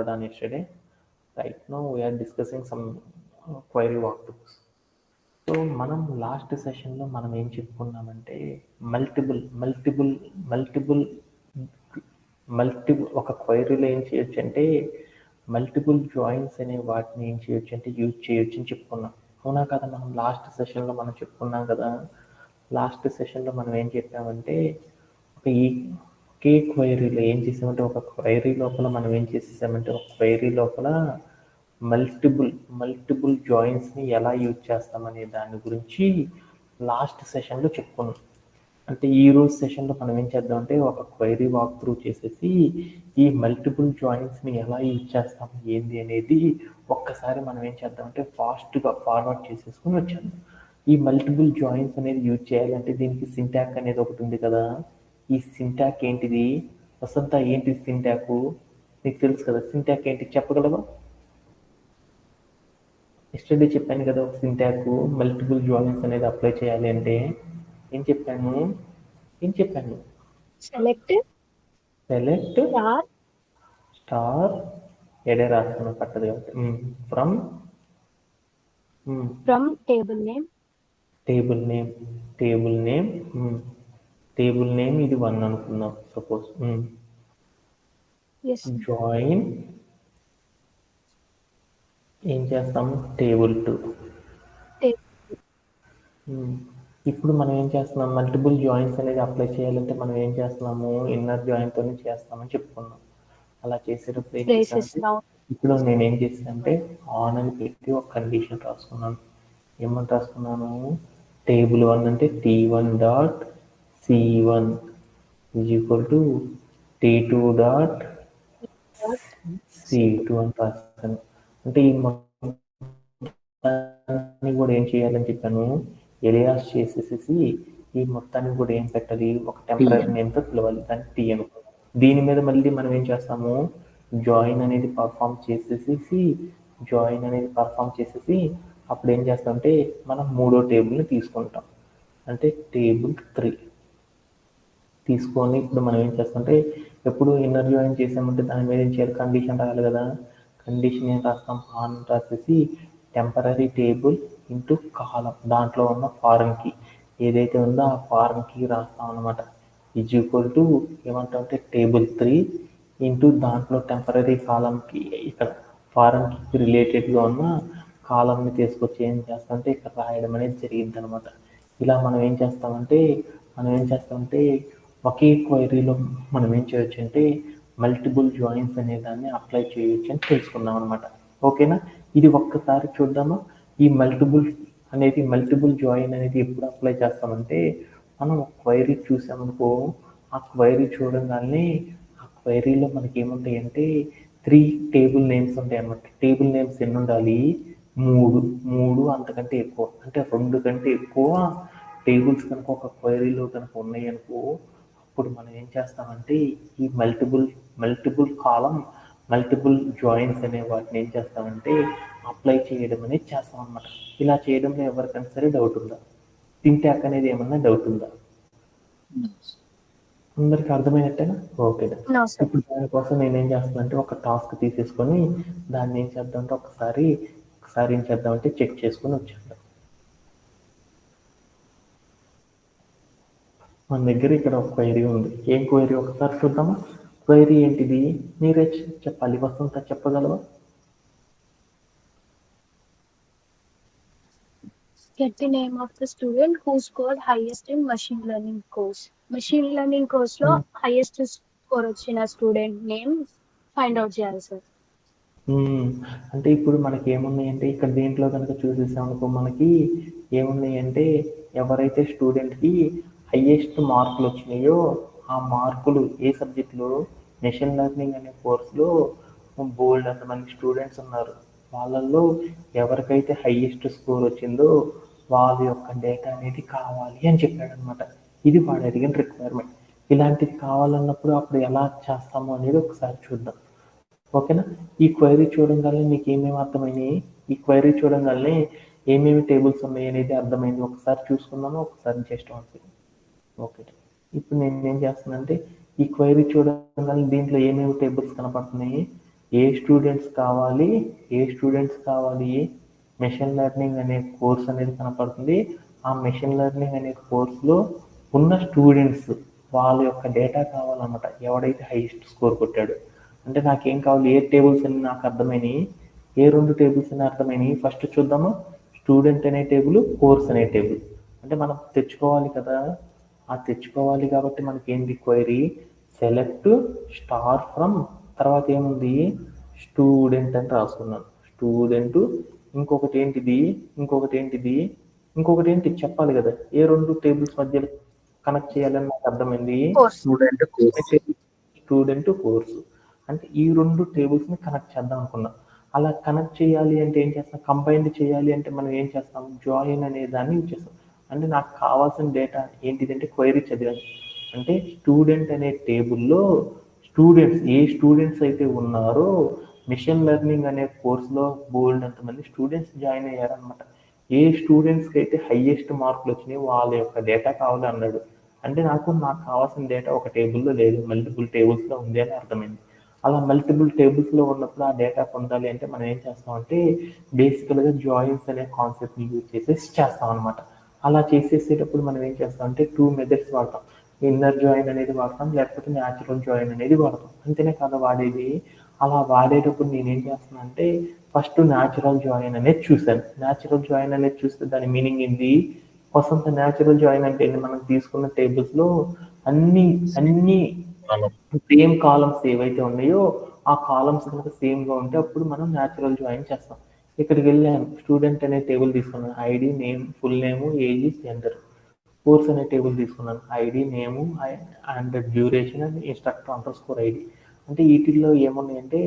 done yesterday. Right now we are discussing some query walkthroughs. So మనం last సెషన్లో మనం ఏం చెప్పుకున్నామంటే మల్టిపుల్ ఒక క్వైరీలో ఏం చేయొచ్చు అంటే మల్టిపుల్ జాయిన్స్ అనే వాటిని ఏం చేయొచ్చు అంటే యూజ్ చేయొచ్చు అని చెప్పుకున్నాం. అవునా కదా? మనం లాస్ట్ సెషన్లో మనం చెప్పుకున్నాం కదా. లాస్ట్ సెషన్లో మనం ఏం చెప్పామంటే ఒకే క్వైరీలో ఏం చేసామంటే ఒక క్వైరీ లోపల మనం ఏం చేసేసామంటే ఒక క్వైరీ లోపల మల్టిపుల్ జాయిన్స్ని ఎలా యూజ్ చేస్తామనే దాని గురించి లాస్ట్ సెషన్లో చెప్పుకున్నాం. అంటే ఈ రోజు సెషన్లో మనం ఏం చేద్దామంటే ఒక క్వైరీ వాక్ త్రూ చేసేసి ఈ మల్టిపుల్ జాయిన్స్ని ఎలా యూజ్ చేస్తాం ఏంది అనేది ఒక్కసారి మనం ఏం చేద్దామంటే ఫాస్ట్గా ఫార్వర్డ్ చేసేసుకుని వచ్చేద్దాం. ఈ మల్టిపుల్ జాయిన్స్ అనేది యూజ్ చేయాలంటే దీనికి సింటాక్ అనేది ఒకటి ఉంది కదా. ఈ సింటాక్ ఏంటిది? వసంత, ఏంటి సింటాకు? నీకు తెలుసు కదా సింటాక్ ఏంటి, చెప్పగలవా? ఎస్టర్డే చెప్పాను కదా ఒక సింటాకు మల్టిపుల్ జాయిన్స్ అనేది అప్లై చేయాలి అంటే ఏం చెప్పాను? సెలెక్ట్ స్టార్ ఎడే రాస్తున్నా పట్టదు కాబట్టి ఫ్రమ్ టేబుల్ నేమ్ ఇది 1 అనుకుందాం సపోజ్. జాయిన్ ఏం చేస్తాం? టేబుల్ 2. ఇప్పుడు మనం ఏం చేస్తున్నాం? మల్టిపుల్ జాయిన్స్ అనేది అప్లై చేయాలంటే మనం ఏం చేస్తున్నాము? ఇన్నర్ జాయిన్ తోనే చేస్తామని చెప్పుకున్నాం. అలా చేసేటప్పుడు ఏం చేస్తామంటే ఇప్పుడు నేను ఏం చేశానంటే ఆన్ అని పెట్టి ఒక కండిషన్ రాసుకున్నాను. ఏమని రాసుకున్నాను? టేబుల్ 1 అంటే T1 dot C1 is equal to T2 dot C2 అని రాస్తాను. అంటే ఈ మొత్తాన్ని కూడా ఏం చేయాలని చెప్పాను? ఎలియాస్ చేసేసి ఈ మొత్తాన్ని కూడా ఏం పెట్టాలి? ఒక టెంపరరీ నేమ్తో పిలవాలి, దాన్ని టీ అనుకో. దీని మీద మళ్ళీ మనం ఏం చేస్తాము? జాయిన్ అనేది పర్ఫామ్ చేసేసి అప్పుడు ఏం చేస్తామంటే మనం 3వ టేబుల్ని తీసుకుంటాం. అంటే టేబుల్ 3 తీసుకొని ఇప్పుడు మనం ఏం చేస్తామంటే ఎప్పుడు ఇన్నర్ జాయిన్ చేసామంటే దాని మీద ఏం చేయాలి? కండిషన్ రాయాలి కదా. కండిషన్ ఏం రాస్తాం? ఆన్ రాసేసి టెంపరరీ టేబుల్ ఇంటూ కాలం, దాంట్లో ఉన్న ఫారెన్ కీ ఏదైతే ఉందో ఆ ఫారెన్ కీ రాస్తాం అనమాట. ఈజ్ ఈక్వల్ టు ఏమంటామంటే టేబుల్ 3 ఇంటూ దాంట్లో టెంపరరీ కాలంకి ఇక్కడ ఫారెన్ కీకి రిలేటెడ్గా ఉన్న కాలంని తీసుకొచ్చి ఏం చేస్తామంటే ఇక్కడ రాయడం అనేది జరిగింది అనమాట. ఇలా మనం ఏం చేస్తామంటే ఒకే క్వైరీలో మనం ఏం చేయొచ్చు అంటే మల్టిపుల్ జాయిన్స్ అనే దాన్ని అప్లై చేయొచ్చు అని తెలుసుకున్నాం అనమాట. ఓకేనా? ఇది ఒక్కసారి చూద్దామా? ఈ మల్టిపుల్ జాయిన్ అనేది ఎప్పుడు అప్లై చేస్తామంటే మనం ఒక క్వైరీ చూసామనుకో, ఆ క్వైరీ చూడగానే ఆ క్వైరీలో మనకి ఏముంటాయి అంటే 3 టేబుల్ నేమ్స్ ఉంటాయి అన్నమాట. టేబుల్ నేమ్స్ ఎన్ని ఉండాలి? 3 అంతకంటే ఎక్కువ, అంటే 2 కంటే ఎక్కువ టేబుల్స్ కనుక ఒక క్వైరీలో కనుక ఉన్నాయి అనుకో, అప్పుడు మనం ఏం చేస్తామంటే ఈ మల్టిపుల్ కాలం మల్టిపుల్ జాయిన్స్ అనే వాటిని ఏం చేస్తామంటే అప్లై చేయడం అనేది చేస్తాం అనమాట. ఇలా చేయడంలో ఎవరికైనా సరే డౌట్ ఉందా? సింటాక్ అనేది ఏమన్నా డౌట్ ఉందా? అందరికి అర్థమైనట్టేనా? ఓకే. ఇప్పుడు దానికోసం నేనేం చేస్తానంటే ఒక టాస్క్ తీసేసుకొని దాన్ని ఏం చేద్దామంటే ఒకసారి ఏం చేద్దామంటే చెక్ చేసుకొని వచ్చేద్దాం. మన దగ్గర ఇక్కడ ఒక క్వైరీ ఉంది. ఏం క్వైరీ ఒకసారి చూద్దామా? క్వైరీ ఏంటిది? మీరే చెప్పాలి. వసంత చెప్పగలవా? Get the name of the student who scored highest in machine learning course. Machine learning course లో highest score వచ్చిన స్టూడెంట్ నేమ్ ఫైండ్ అవుట్ చేయాలి సార్. అంటే ఇప్పుడు మనకి ఏమున్నాయంటే ఇక్కడ దీంట్లో కనుక చూసేసామనుకో మనకి ఏమున్నాయంటే ఎవరైతే స్టూడెంట్కి హైయెస్ట్ మార్కులు వచ్చినాయో ఆ మార్కులు ఏ సబ్జెక్టులో? మెషిన్ లెర్నింగ్ అనే కోర్సులో బోల్డ్ అంతమంది స్టూడెంట్స్ ఉన్నారు. వాళ్ళల్లో ఎవరికైతే హైయెస్ట్ స్కోర్ వచ్చిందో వాళ్ళ యొక్క డేటా అనేది కావాలి అని చెప్పాడు అనమాట. ఇది వాడు అడిగిన రిక్వైర్మెంట్. ఇలాంటిది కావాలన్నప్పుడు అప్పుడు ఎలా చేస్తాము అనేది ఒకసారి చూద్దాం. ఓకేనా? ఈ క్వైరీ చూడంగానే మీకు ఏమేమి అర్థమైనాయి? ఈ క్వైరీ చూడంగానే ఏమేమి టేబుల్స్ ఉన్నాయి అనేది అర్థమైంది. ఒకసారి చూసుకుందాము. ఒకసారి జస్ట్ ఓకే. ఇప్పుడు నేను ఏం చేస్తున్నానంటే ఈ క్వైరీ చూడంగానే దీంట్లో ఏమేమి టేబుల్స్ కనపడుతున్నాయి? ఏ స్టూడెంట్స్ కావాలి మెషిన్ లెర్నింగ్ అనే కోర్స్ అనేది కనపడుతుంది. ఆ మెషిన్ లెర్నింగ్ అనే కోర్సులో ఉన్న స్టూడెంట్స్ వాళ్ళ యొక్క డేటా కావాలన్నమాట. ఎవడైతే హైయెస్ట్ స్కోర్ కొట్టాడు అంటే నాకేం కావాలి, ఏ టేబుల్స్ అని నాకు అర్థమైనాయి, ఏ 2 టేబుల్స్ అని అర్థమైనాయి. ఫస్ట్ చూద్దాము, స్టూడెంట్ అనే టేబుల్, కోర్స్ అనే టేబుల్. అంటే మనం తెచ్చుకోవాలి కదా, ఆ తెచ్చుకోవాలి కాబట్టి మనకి ఏంటి క్వైరీ, సెలెక్ట్ స్టార్ ఫ్రమ్, తర్వాత ఏముంది స్టూడెంట్ అని రాసుకున్నాను. స్టూడెంట్, ఇంకొకటి ఏంటి చెప్పాలి కదా, ఏ 2 టేబుల్స్ మధ్య కనెక్ట్ చేయాలని నాకు అర్థమైంది, కోర్స్. Student course. అంటే ఈ 2 టేబుల్స్ ని కనెక్ట్ చేద్దాం అనుకున్నా. అలా కనెక్ట్ చేయాలి అంటే ఏం చేస్తాం, కంబైన్డ్ చేయాలి అంటే మనం ఏం చేస్తాం, జాయిన్ అనే దాన్ని యూజ్ చేస్తాం. అంటే నాకు కావాల్సిన డేటా ఏంటిదంటే క్వైరీ చదివాను. అంటే స్టూడెంట్ అనే టేబుల్లో ఏ స్టూడెంట్స్ అయితే ఉన్నారో మిషన్ లెర్నింగ్ అనే కోర్సులో బోల్డ్ అంతమంది స్టూడెంట్స్ జాయిన్ అయ్యారనమాట. ఏ స్టూడెంట్స్కి అయితే హైయెస్ట్ మార్కులు వచ్చినాయి వాళ్ళ యొక్క డేటా కావాలి అన్నాడు. అంటే నాకు కావాల్సిన డేటా ఒక టేబుల్లో లేదు, మల్టిపుల్ టేబుల్స్లో ఉంది అని అర్థమైంది. అలా మల్టిపుల్ టేబుల్స్లో ఉన్నప్పుడు ఆ డేటా పొందాలి అంటే మనం ఏం చేస్తామంటే బేసికల్గా జాయిన్స్ అనే కాన్సెప్ట్ని యూజ్ చేసేసి చేస్తాం అనమాట. అలా చేసేసేటప్పుడు మనం ఏం చేస్తామంటే 2 మెథడ్స్ వాడతాం. ఇన్నర్ జాయిన్ అనేది వాడతాం, లేకపోతే న్యాచురల్ జాయిన్ అనేది వాడతాం. అంతేనే కదా వాడేది. అలా వాడేటప్పుడు నేనేం చేస్తాను అంటే ఫస్ట్ న్యాచురల్ జాయిన్ అనేది చూశాను. న్యాచురల్ జాయిన్ అనేది చూస్తే దాని మీనింగ్ ఏంది, వసంత న్యాచురల్ జాయిన్ అంటే ఏంటి, మనం తీసుకున్న టేబుల్స్లో అన్ని సేమ్ కాలమ్స్ ఏవైతే ఉన్నాయో ఆ కాలమ్స్ కనుక సేమ్గా ఉంటే అప్పుడు మనం న్యాచురల్ జాయిన్ చేస్తాం. ఇక్కడికి వెళ్ళాను, స్టూడెంట్ అనే టేబుల్ తీసుకున్నాను, ID, name, full name, age, gender. Course అనే టేబుల్ తీసుకున్నాను, ID, name and duration and instructor under score ID. అంటే వీటిల్లో ఏమున్నాయంటే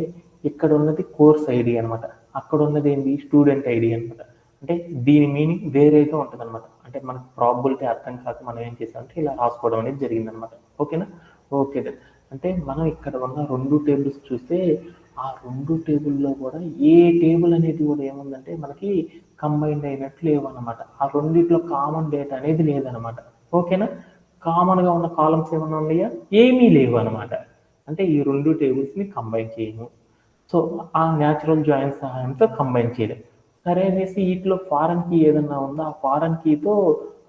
ఇక్కడ ఉన్నది కోర్స్ ఐడి అనమాట, అక్కడ ఉన్నది ఏంటి స్టూడెంట్ ఐడి అనమాట. అంటే దీని మీనింగ్ వేరేగా ఉంటుంది అనమాట. అంటే మనకు ప్రాబిలిటీ అర్థం కాక మనం ఏం చేసామంటే ఇలా రాసుకోవడం అనేది జరిగింది అనమాట. ఓకేనా, ఓకే. అంటే మనం ఇక్కడ ఉన్న 2 టేబుల్స్ చూస్తే ఆ 2 టేబుల్లో కూడా ఏ టేబుల్ అనేది కూడా ఏముందంటే మనకి కంబైన్డ్ అయినట్లు లేవన్నమాట. ఆ రెండిట్లో కామన్ డేటా అనేది లేదనమాట. ఓకేనా, కామన్గా ఉన్న కాలమ్స్ ఏమన్నా ఉన్నాయా, ఏమీ లేవు అనమాట. అంటే ఈ 2 టేబుల్స్ని కంబైన్ చేయము. సో ఆ న్యాచురల్ జాయిన్ సహాయంతో కంబైన్ చేయలేం. సరే అనేసి వీటిలో ఫారెన్ కీ ఏదన్నా ఉందా, ఆ ఫారెన్ కీతో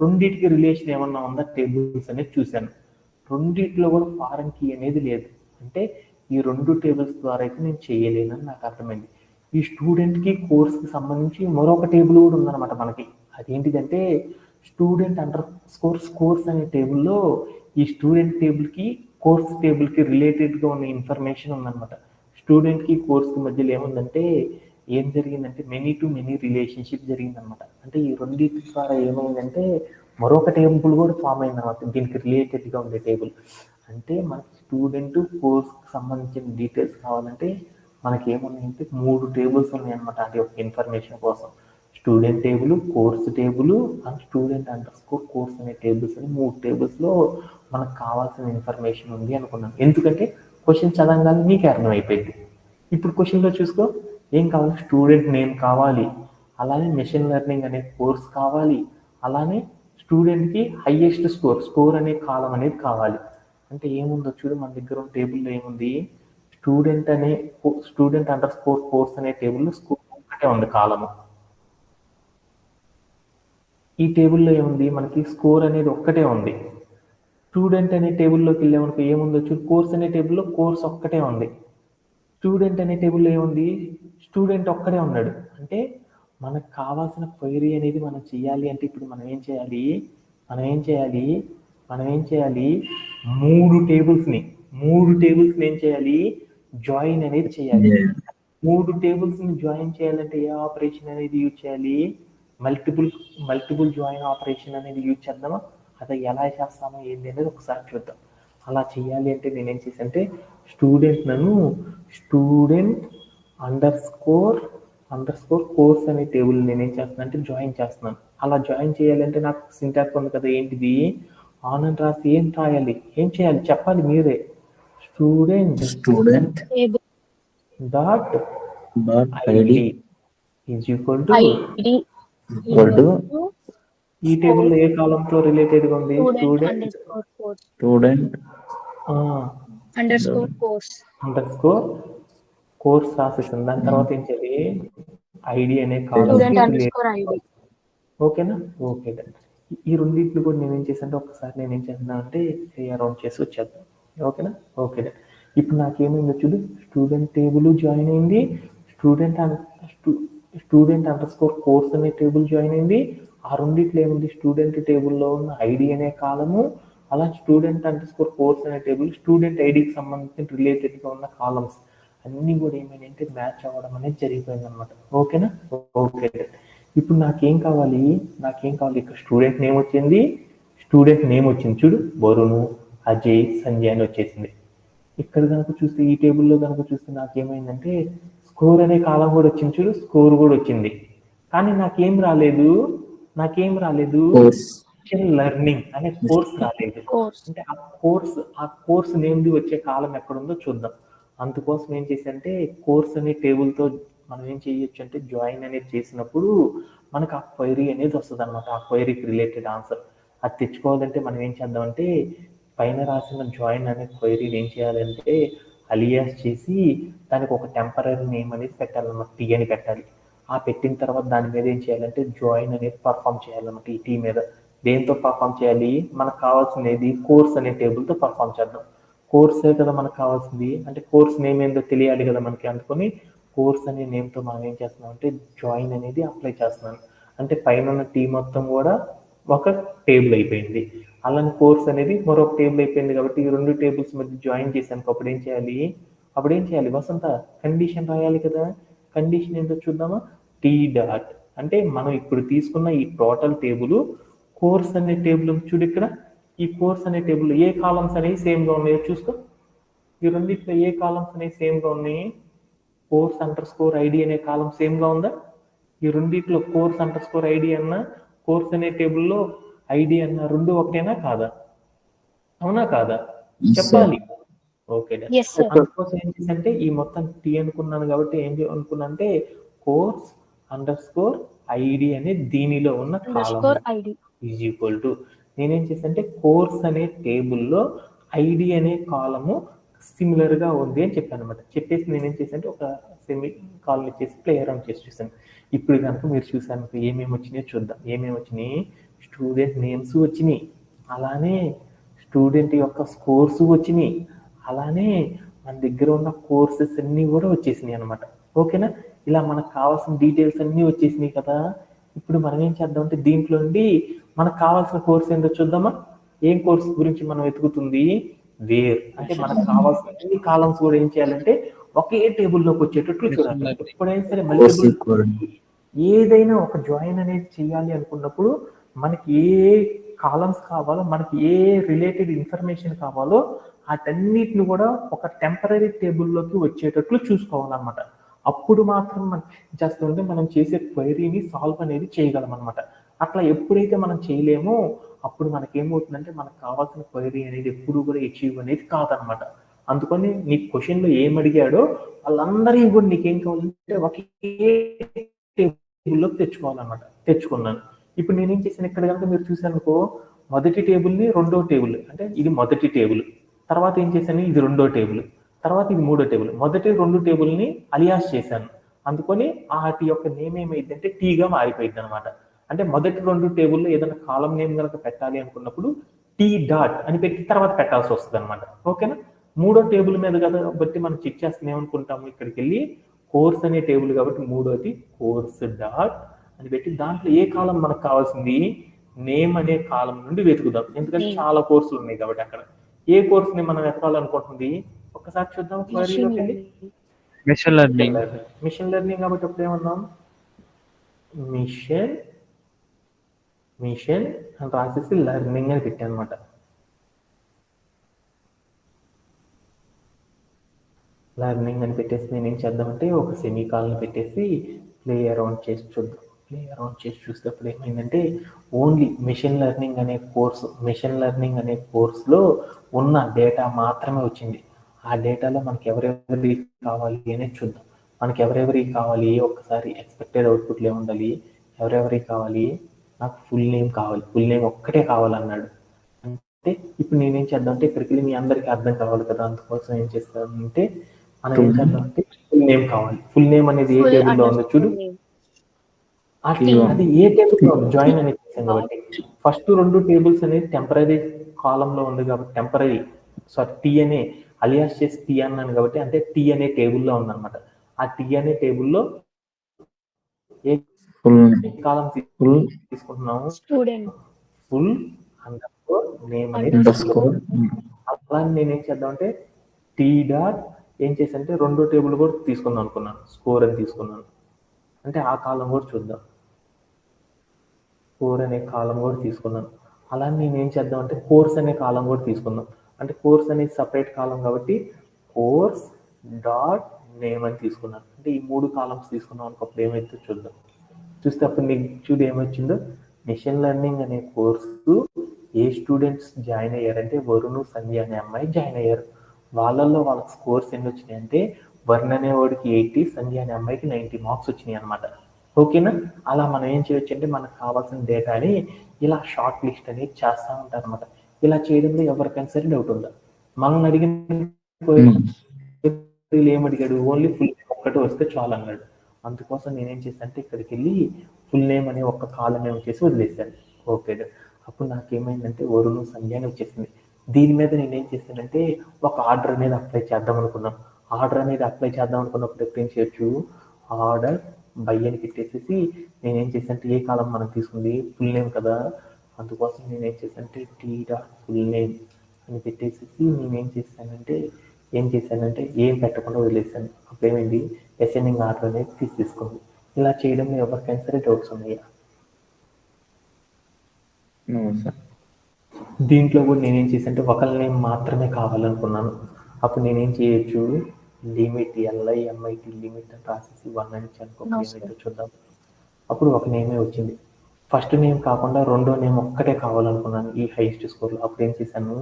రెండింటికి రిలేషన్ ఏమన్నా ఉందా టేబుల్స్ అనేది చూశాను. రెండిట్లో కూడా ఫారెన్ కీ అనేది లేదు. అంటే ఈ 2 టేబుల్స్ ద్వారా అయితే నేను చేయలేనని నాకు అర్థమైంది. ఈ స్టూడెంట్కి కోర్స్కి సంబంధించి మరొక టేబుల్ కూడా ఉందన్నమాట మనకి. అదేంటిదంటే స్టూడెంట్ అండర్ స్కోర్స్ అనే టేబుల్లో ఈ స్టూడెంట్ టేబుల్కి కోర్స్ టేబుల్కి రిలేటెడ్గా ఉన్న ఇన్ఫర్మేషన్ ఉందన్నమాట. స్టూడెంట్కి కోర్స్కి మధ్యలో ఏముందంటే ఏం జరిగిందంటే మెనీ టు మెనీ రిలేషన్షిప్ జరిగిందనమాట. అంటే ఈ రెండింటి ద్వారా ఏమైందంటే మరొక టేబుల్ కూడా ఫామ్ అయిందనమాట, దీనికి రిలేటెడ్గా ఉండే టేబుల్. అంటే మనకి స్టూడెంట్ కోర్స్కి సంబంధించిన డీటెయిల్స్ కావాలంటే మనకి ఏమున్నాయంటే 3 టేబుల్స్ ఉన్నాయన్నమాట. అది ఒక ఇన్ఫర్మేషన్ కోసం student table, course table and student underscore course అనే టేబుల్స్ అని 3 టేబుల్స్లో మనకు కావాల్సిన ఇన్ఫర్మేషన్ ఉంది అనుకున్నాను. ఎందుకంటే క్వశ్చన్ చదవగానే నీకే అర్థమైపోయింది. ఇప్పుడు క్వశ్చన్లో చూసుకో, ఏం కావాలి, స్టూడెంట్ నేమ్ కావాలి, అలానే మెషిన్ లెర్నింగ్ అనే కోర్స్ కావాలి, అలానే స్టూడెంట్కి హైయెస్ట్ స్కోర్ అనే కాలం అనేది కావాలి. అంటే ఏముందో చూడు, మన దగ్గర ఉన్న టేబుల్లో ఏముంది, స్టూడెంట్ అండర్ స్కోర్ కోర్స్ అనే టేబుల్లో స్కోర్ ఒక్కటే ఉంది కాలము. ఈ టేబుల్లో ఏముంది, మనకి స్కోర్ అనేది ఒక్కటే ఉంది. స్టూడెంట్ అనే టేబుల్లోకి వెళ్ళామనుకో ఏముందో చూడు, కోర్స్ అనే టేబుల్లో కోర్స్ ఒక్కటే ఉంది. స్టూడెంట్ అనే టేబుల్లో ఏముంది, స్టూడెంట్ ఒక్కడే ఉన్నాడు. అంటే మనకు కావాల్సిన క్వైరీ అనేది మనం చేయాలి అంటే ఇప్పుడు మనం ఏం చేయాలి, 3 టేబుల్స్ని ఏం చేయాలి, జాయిన్ అనేది చేయాలి. 3 టేబుల్స్ని జాయిన్ చేయాలంటే ఏ ఆపరేషన్ అనేది యూజ్ చేయాలి, మల్టిపుల్ జాయిన్ ఆపరేషన్ అనేది యూజ్ చేద్దామా. అది ఎలా చేస్తామో ఏంటి అనేది ఒకసారి చూద్దాం. అలా చేయాలి అంటే నేనేం చేశానంటే స్టూడెంట్ అండర్ స్కోర్ కోర్స్ అనే టేబుల్ నేనేం చేస్తున్నాను అంటే జాయిన్ చేస్తున్నాను. అలా జాయిన్ చేయాలంటే నాకు సింటాక్స్ ఉంది కదా, ఏంటిది, ఆన్ అని రాసి ఏం రాయాలి, ఏం చేయాలి చెప్పాలి మీరే, student dot ID is equal to ID ఈ టేబుల్లో ఏ కాలంతో రిలేటెడ్గా ఉంది, student underscore course. Underscore course రాసేసాను. దాని తర్వాత ఏం చేయాలి, ఐడి అనే కాలం స్టూడెంట్ అండర్ స్కోర్ ఐడి. ఓకేనా. Okay done. ఈ రెండింటిని కూడా నేనేం చేశానంటే ఒకసారి నేనేం చేస్తున్నాను అంటే అరౌండ్ చేసి వచ్చేద్దాం. ఓకేనా. Okay done. ఇప్పుడు నాకేమైందో చూడు, స్టూడెంట్ టేబుల్ జాయిన్ అయింది, student student underscore course అనే టేబుల్ జాయిన్ అయింది. ఆ రెండిట్లో ఏముంది, స్టూడెంట్ టేబుల్లో ఉన్న ఐడి అనే కాలము, అలా స్టూడెంట్ అండర్ స్కోర్ కోర్స్ అనే టేబుల్ స్టూడెంట్ ఐడికి సంబంధించిన రిలేటెడ్గా ఉన్న కాలమ్స్ అన్నీ కూడా ఏమైనాయంటే మ్యాచ్ అవ్వడం అనేది జరిగిపోయింది అనమాట. ఓకేనా. ఓకే. ఇప్పుడు నాకేం కావాలి, ఇక్కడ స్టూడెంట్ నేమ్ వచ్చింది, చూడు, వరుణ్, అజయ్, సంజయ్ అని వచ్చేసింది. ఇక్కడ కనుక చూస్తే ఈ టేబుల్లో కనుక చూస్తే నాకేమైందంటే స్కోర్ అనే కాలం కూడా వచ్చింది, చూడు, స్కోర్ కూడా వచ్చింది. కానీ నాకేం రాలేదు, మిషన్ లెర్నింగ్ అనే కోర్స్ రాలేదు. అంటే ఆ కోర్స్ నేమ్ది వచ్చే కాలం ఎక్కడుందో చూద్దాం. అందుకోసం ఏం చేశానంటే కోర్స్ అనే టేబుల్తో మనం ఏం చేయొచ్చు అంటే జాయిన్ అనేది చేసినప్పుడు మనకు ఆ క్వైరీ అనేది వస్తుంది అనమాట. ఆ క్వైరీకి రిలేటెడ్ ఆన్సర్ అది తెచ్చుకోవాలంటే మనం ఏం చేద్దామంటే పైన రాసిన జాయిన్ అనే క్వైరీని ఏం చేయాలంటే అలియాస్ చేసి దానికి ఒక టెంపరీ నేమ్ అనేది పెట్టాలన్నమాట, టీ అని పెట్టాలి. ఆ పెట్టిన తర్వాత దాని మీద ఏం చేయాలంటే జాయిన్ అనేది పర్ఫామ్ చేయాలన్నమాట. ఈ టీ మీద దేంతో పర్ఫామ్ చేయాలి, మనకు కావాల్సినది కోర్స్ అనే టేబుల్తో పర్ఫామ్ చేద్దాం. కోర్సే కదా మనకు కావాల్సింది, అంటే కోర్స్ నేమ్ ఏందో తెలియాలి కదా మనకి. అందుకొని కోర్స్ అనే నేమ్తో మనం ఏం చేస్తున్నాం అంటే జాయిన్ అనేది అప్లై చేస్తున్నాను. అంటే పైన ఉన్న టీ మొత్తం కూడా ఒక టేబుల్ అయిపోయింది, అలానే కోర్స్ అనేది మరొక టేబుల్ అయిపోయింది. కాబట్టి ఈ రెండు టేబుల్స్ మధ్య జాయిన్ చేశాను. అప్పుడు ఏం చేయాలి వసంత, కండిషన్ రాయాలి కదా. కండిషన్ ఏంటో చూద్దామా, టీ డాట్ అంటే మనం ఇప్పుడు తీసుకున్న ఈ టోటల్ టేబుల్ కోర్స్ అనే టేబుల్ చూడు ఇక్కడ, ఈ కోర్స్ అనే టేబుల్ ఏ కాలమ్స్ అనేవి సేమ్గా ఉన్నాయో చూసుకో. ఈ రెండిట్లో ఏ కాలమ్స్ అనేవి సేమ్గా ఉన్నాయి, కోర్స్ అండర్ స్కోర్ ఐడి అనే కాలం సేమ్గా ఉందా. ఈ రెండిట్లో కోర్స్ అండర్ స్కోర్ ఐడి అన్న కోర్స్ అనే టేబుల్లో ఐడి అన్న రెండు ఒకటేనా కాదా, అవునా కాదా చెప్పాలి. ఓకే. అందుకోసం ఏం చేసిందంటే ఈ మొత్తం టీ అనుకున్నాను కాబట్టి ఏం అనుకున్నా అంటే కోర్స్ అండర్ స్కోర్ ఐడి అనే దీనిలో ఉన్న కాలం ఈజ్ ఈక్వల్ టు నేనేం చేశానంటే కోర్స్ అనే టేబుల్లో ఐడి అనే కాలము సిమిలర్ గా ఉంది అని చెప్పాను అనమాట. చెప్పేసి నేనేం చేశానంటే ఒక సెమీ కాలం ఇచ్చేసి ప్లే అరౌండ్ చేసి చూసాను. ఇప్పుడు కనుక మీరు చూసాను ఏమేమి వచ్చినాయో చూద్దాం. ఏమేమి వచ్చినాయి, స్టూడెంట్ నేమ్స్ వచ్చినాయి, అలానే స్టూడెంట్ యొక్క స్కోర్స్ వచ్చినాయి, అలానే మన దగ్గర ఉన్న కోర్సెస్ అన్నీ కూడా వచ్చేసినాయి అనమాట. ఓకేనా. ఇలా మనకు కావాల్సిన డీటెయిల్స్ అన్నీ వచ్చేసినాయి కదా. ఇప్పుడు మనం ఏం చేద్దామంటే దీంట్లో నుండి మనకు కావాల్సిన కోర్స్ ఏంటో చూద్దామా. ఏం కోర్స్ గురించి మనం వెతుకుతుంది, వేర్ అంటే మనకు కావాల్సిన అన్ని కాలమ్స్ కూడా ఏం చేయాలంటే ఒకే టేబుల్లోకి వచ్చేటట్లు చూడాలి. ఎప్పుడైనా సరే మల్టిపుల్ ఏదైనా ఒక జాయిన్ అనేది చేయాలి అనుకున్నప్పుడు మనకి ఏ కాలమ్స్ కావాలో, మనకి ఏ రిలేటెడ్ ఇన్ఫర్మేషన్ కావాలో వాటన్నిటిని కూడా ఒక టెంపరీ టేబుల్లోకి వచ్చేటట్లు చూసుకోవాలన్నమాట. అప్పుడు మాత్రం మనం చేస్తుంటే మనం చేసే క్వైరీని సాల్వ్ అనేది చేయగలం అనమాట. అట్లా ఎప్పుడైతే మనం చేయలేమో అప్పుడు మనకేమవుతుందంటే మనకు కావాల్సిన క్వైరీ అనేది ఎప్పుడు కూడా అచీవ్ అనేది కాదనమాట. అందుకని నీ క్వశ్చన్లో ఏం అడిగాడో వాళ్ళందరినీ కూడా నీకేం కావాలంటే ఒకే టేబుల్లోకి తెచ్చుకోవాలన్నమాట. తెచ్చుకున్నాను. ఇప్పుడు నేనేం చేశాను, ఇక్కడ కనుక మీరు చూసానుకో మొదటి టేబుల్ని రెండో టేబుల్, అంటే ఇది మొదటి టేబుల్, తర్వాత ఏం చేశాను ఇది రెండో టేబుల్, తర్వాత ఇది మూడో టేబుల్. మొదటి రెండు టేబుల్ని అలియాస్ చేశాను. అందుకని వాటి యొక్క నేమ్ ఏమైంది అంటే టీగా మారిపోయింది అనమాట. అంటే మొదటి రెండు టేబుల్లో ఏదైనా కాలం నేమ్ కనుక పెట్టాలి అనుకున్నప్పుడు టీ డాట్ అని పెట్టి తర్వాత పెట్టాల్సి వస్తుంది అనమాట. ఓకేనా. మూడో టేబుల్ మీద కదా బట్టి మనం చెక్ చేస్తాం ఏమనుకుంటాము, ఇక్కడికి వెళ్ళి కోర్స్ అనే టేబుల్ కాబట్టి మూడోది కోర్స్ డాట్ అని పెట్టి దాంట్లో ఏ కాలం మనకు కావాల్సింది నేమ్ అనే కాలం నుండి వెతుకుదాం. ఎందుకంటే చాలా కోర్సులు ఉన్నాయి కాబట్టి అక్కడ ఏ కోర్స్ ని మనం వెతకాలనుకుంటుంది ఒక్కసారి చూద్దాం. క్వరీలోకి వెళ్ళి మిషన్ లెర్నింగ్ కాబట్టి అప్పుడు ఏమన్నాం, మిషన్ అని రాసేసి లెర్నింగ్ అని పెట్టాను అనమాట. లెర్నింగ్ అని పెట్టేసి నేను ఏం చేద్దామంటే ఒక సెమీకాల్ని పెట్టేసి ప్లే అరౌండ్ చేసి చూద్దాం. ప్లే అరౌండ్ చేసి చూస్తే అప్పుడు ఏమైందంటే ఓన్లీ మిషన్ లెర్నింగ్ అనే కోర్సులో ఉన్న డేటా మాత్రమే వచ్చింది. ఆ డేటాలో మనకి ఎవరెవరి కావాలి అనేది చూద్దాం. మనకి ఎవరెవరి కావాలి, ఒక్కసారి ఎక్స్పెక్టెడ్ అవుట్పుట్లు ఏముండాలి, ఎవరెవరికి కావాలి, నాకు ఫుల్ నేమ్ కావాలి, ఫుల్ నేమ్ ఒక్కటే కావాలన్నాడు. అంటే ఇప్పుడు నేనేం చేద్దాం అంటే ఇక్కడికి వెళ్ళి మీ అందరికీ అర్థం కావాలి కదా, అందుకోసం ఏం చేస్తానంటే మనం ఏం చేద్దాం అంటే ఫుల్ నేమ్ కావాలి. ఫుల్ నేమ్ అనేది ఏ Full టేబుల్లో ఉందో చూడు. underscore name. అది ఏ టేబుల్లో ఉంది జాయిన్ అనేది చేసాం కాబట్టి ఫస్ట్ 2 టేబుల్స్ అనేది టెంపరరీ కాలంలో ఉంది కాబట్టి టెంపరరీ టీ అనే అలియాస్ చేసి టీ అన్నాను కాబట్టి అంటే టీ అనే టేబుల్లో ఉందన్నమాట. ఆ టీ అనే టేబుల్లో ఏ ఫుల్ కాలం ఫుల్ తీసుకుంటున్నాము Student ఫుల్ అండర్స్కోర్ నేమ్ అనేది అండర్స్కోర్ అలా నేనేం చేద్దాం అంటే టీ డాట్ ఏం చేశానంటే రెండో టేబుల్ కూడా తీసుకుందాం అనుకున్నాను స్కోర్ అని తీసుకున్నాను అంటే ఆ కాలం కూడా చూద్దాం స్కోర్ అనే కాలం కూడా తీసుకున్నాను అలానే నేను ఏం చేద్దాం అంటే కోర్స్ అనే కాలం కూడా తీసుకుందాం అంటే కోర్స్ అనేది సపరేట్ కాలం కాబట్టి కోర్స్ డాట్ నేమ్ అని తీసుకున్నాను అంటే ఈ 3 కాలమ్స్ తీసుకున్నాం అనుకప్పుడు ఏమైతే చూద్దాం చూస్తే అప్పుడు నీకు చూడు ఏమొచ్చిందో మిషన్ లెర్నింగ్ అనే కోర్సు ఏ స్టూడెంట్స్ జాయిన్ అయ్యారంటే వరుణ్ సంధ్య అనే అమ్మాయి జాయిన్ అయ్యారు వాళ్ళల్లో వాళ్ళకి స్కోర్స్ ఎన్ని వచ్చినాయి అంటే వరుణ్ అనే వాడికి 80 సంధ్య అనే అమ్మాయికి 90 మార్క్స్ వచ్చినాయి అనమాట ఓకేనా అలా మనం ఏం చేయొచ్చు అంటే మనకు కావాల్సిన డేటాని ఇలా షార్ట్ లిస్ట్ అనేది చేస్తూ ఉంటారు అనమాట ఇలా చేయడంలో ఎవరికైనా సరే డౌట్ ఉందా మనల్ని అడిగిన ఏమడిగాడు ఓన్లీ ఫుల్ నేమ్ ఒక్కటి వస్తే చాలు అన్నాడు అందుకోసం నేనేం చేశాను అంటే ఇక్కడికి వెళ్ళి ఫుల్ నేమ్ అనే ఒక్క కాలం ఏం చేసి వదిలేశాను ఓకే అప్పుడు నాకేమైందంటే వరుణ్ సంధ్య అని వచ్చేసింది దీని మీద నేనేం చేశానంటే ఒక ఆర్డర్ అనేది అప్లై చేద్దాం అనుకున్నాను ఆర్డర్ అనేది అప్లై చేద్దాం అనుకున్నప్పుడు ఎప్పుడు ఏం చేయొచ్చు ఆర్డర్ బై అని పెట్టేసేసి నేనేం చేశానంటే ఏ కాలం మనం తీసుకుంది ఫుల్ నేమ్ కదా అందుకోసం నేనేం చేశానంటే టీ డాట్ ఫుల్ నేమ్ అని పెట్టేసేసి ఏం చేశానంటే ఏం పెట్టకుండా వదిలేసాను అప్పుడు ఏమైంది అసెండింగ్ ఆర్డర్ అనేది తీసేసుకుంది ఇలా చేయడంలో ఎవరికైనా సరే డౌట్స్ ఉన్నాయా దీంట్లో కూడా నేనేం చేశానంటే ఒకళ్ళ నేమ్ మాత్రమే కావాలనుకున్నాను అప్పుడు నేనేం చేయొచ్చు లిమిట్ LIMIT లిమిట్ అని రాసేసి 1 అని అనుకోకుండా ఏమైతే చూద్దాం అప్పుడు ఒక నేమే వచ్చింది ఫస్ట్ నేమ్ కాకుండా రెండో నేమ్ ఒక్కటే కావాలనుకున్నాను ఈ హైయెస్ట్ స్కోర్లో అప్పుడు ఏం చేశాను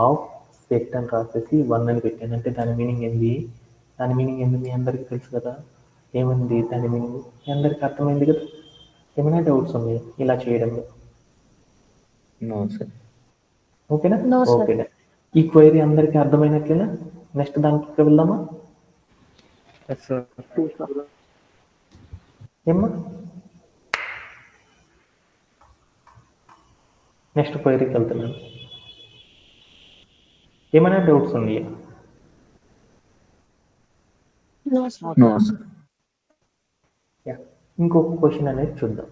ఆఫ్ సెట్ అని రాసేసి 1 అని పెట్టాను అంటే దాని మీనింగ్ ఏంది మీ అందరికీ తెలుసు కదా ఏముంది దాని మీనింగ్ మీ అందరికీ అర్థమైంది కదా ఏమైనా డౌట్స్ ఉన్నాయి ఇలా చేయడంలో ఓకేనా No, sir. ఓకేనా ఈ క్వైరీ అందరికీ అర్థమైనట్లేనా నెక్స్ట్ దానికి వెళ్దామా ఏమ్మా నెక్స్ట్ క్వైరీకి వెళ్తున్నాను ఏమైనా డౌట్స్ ఉన్నాయా No, sir. ఇంకొక క్వశ్చన్ అనేది చూద్దాం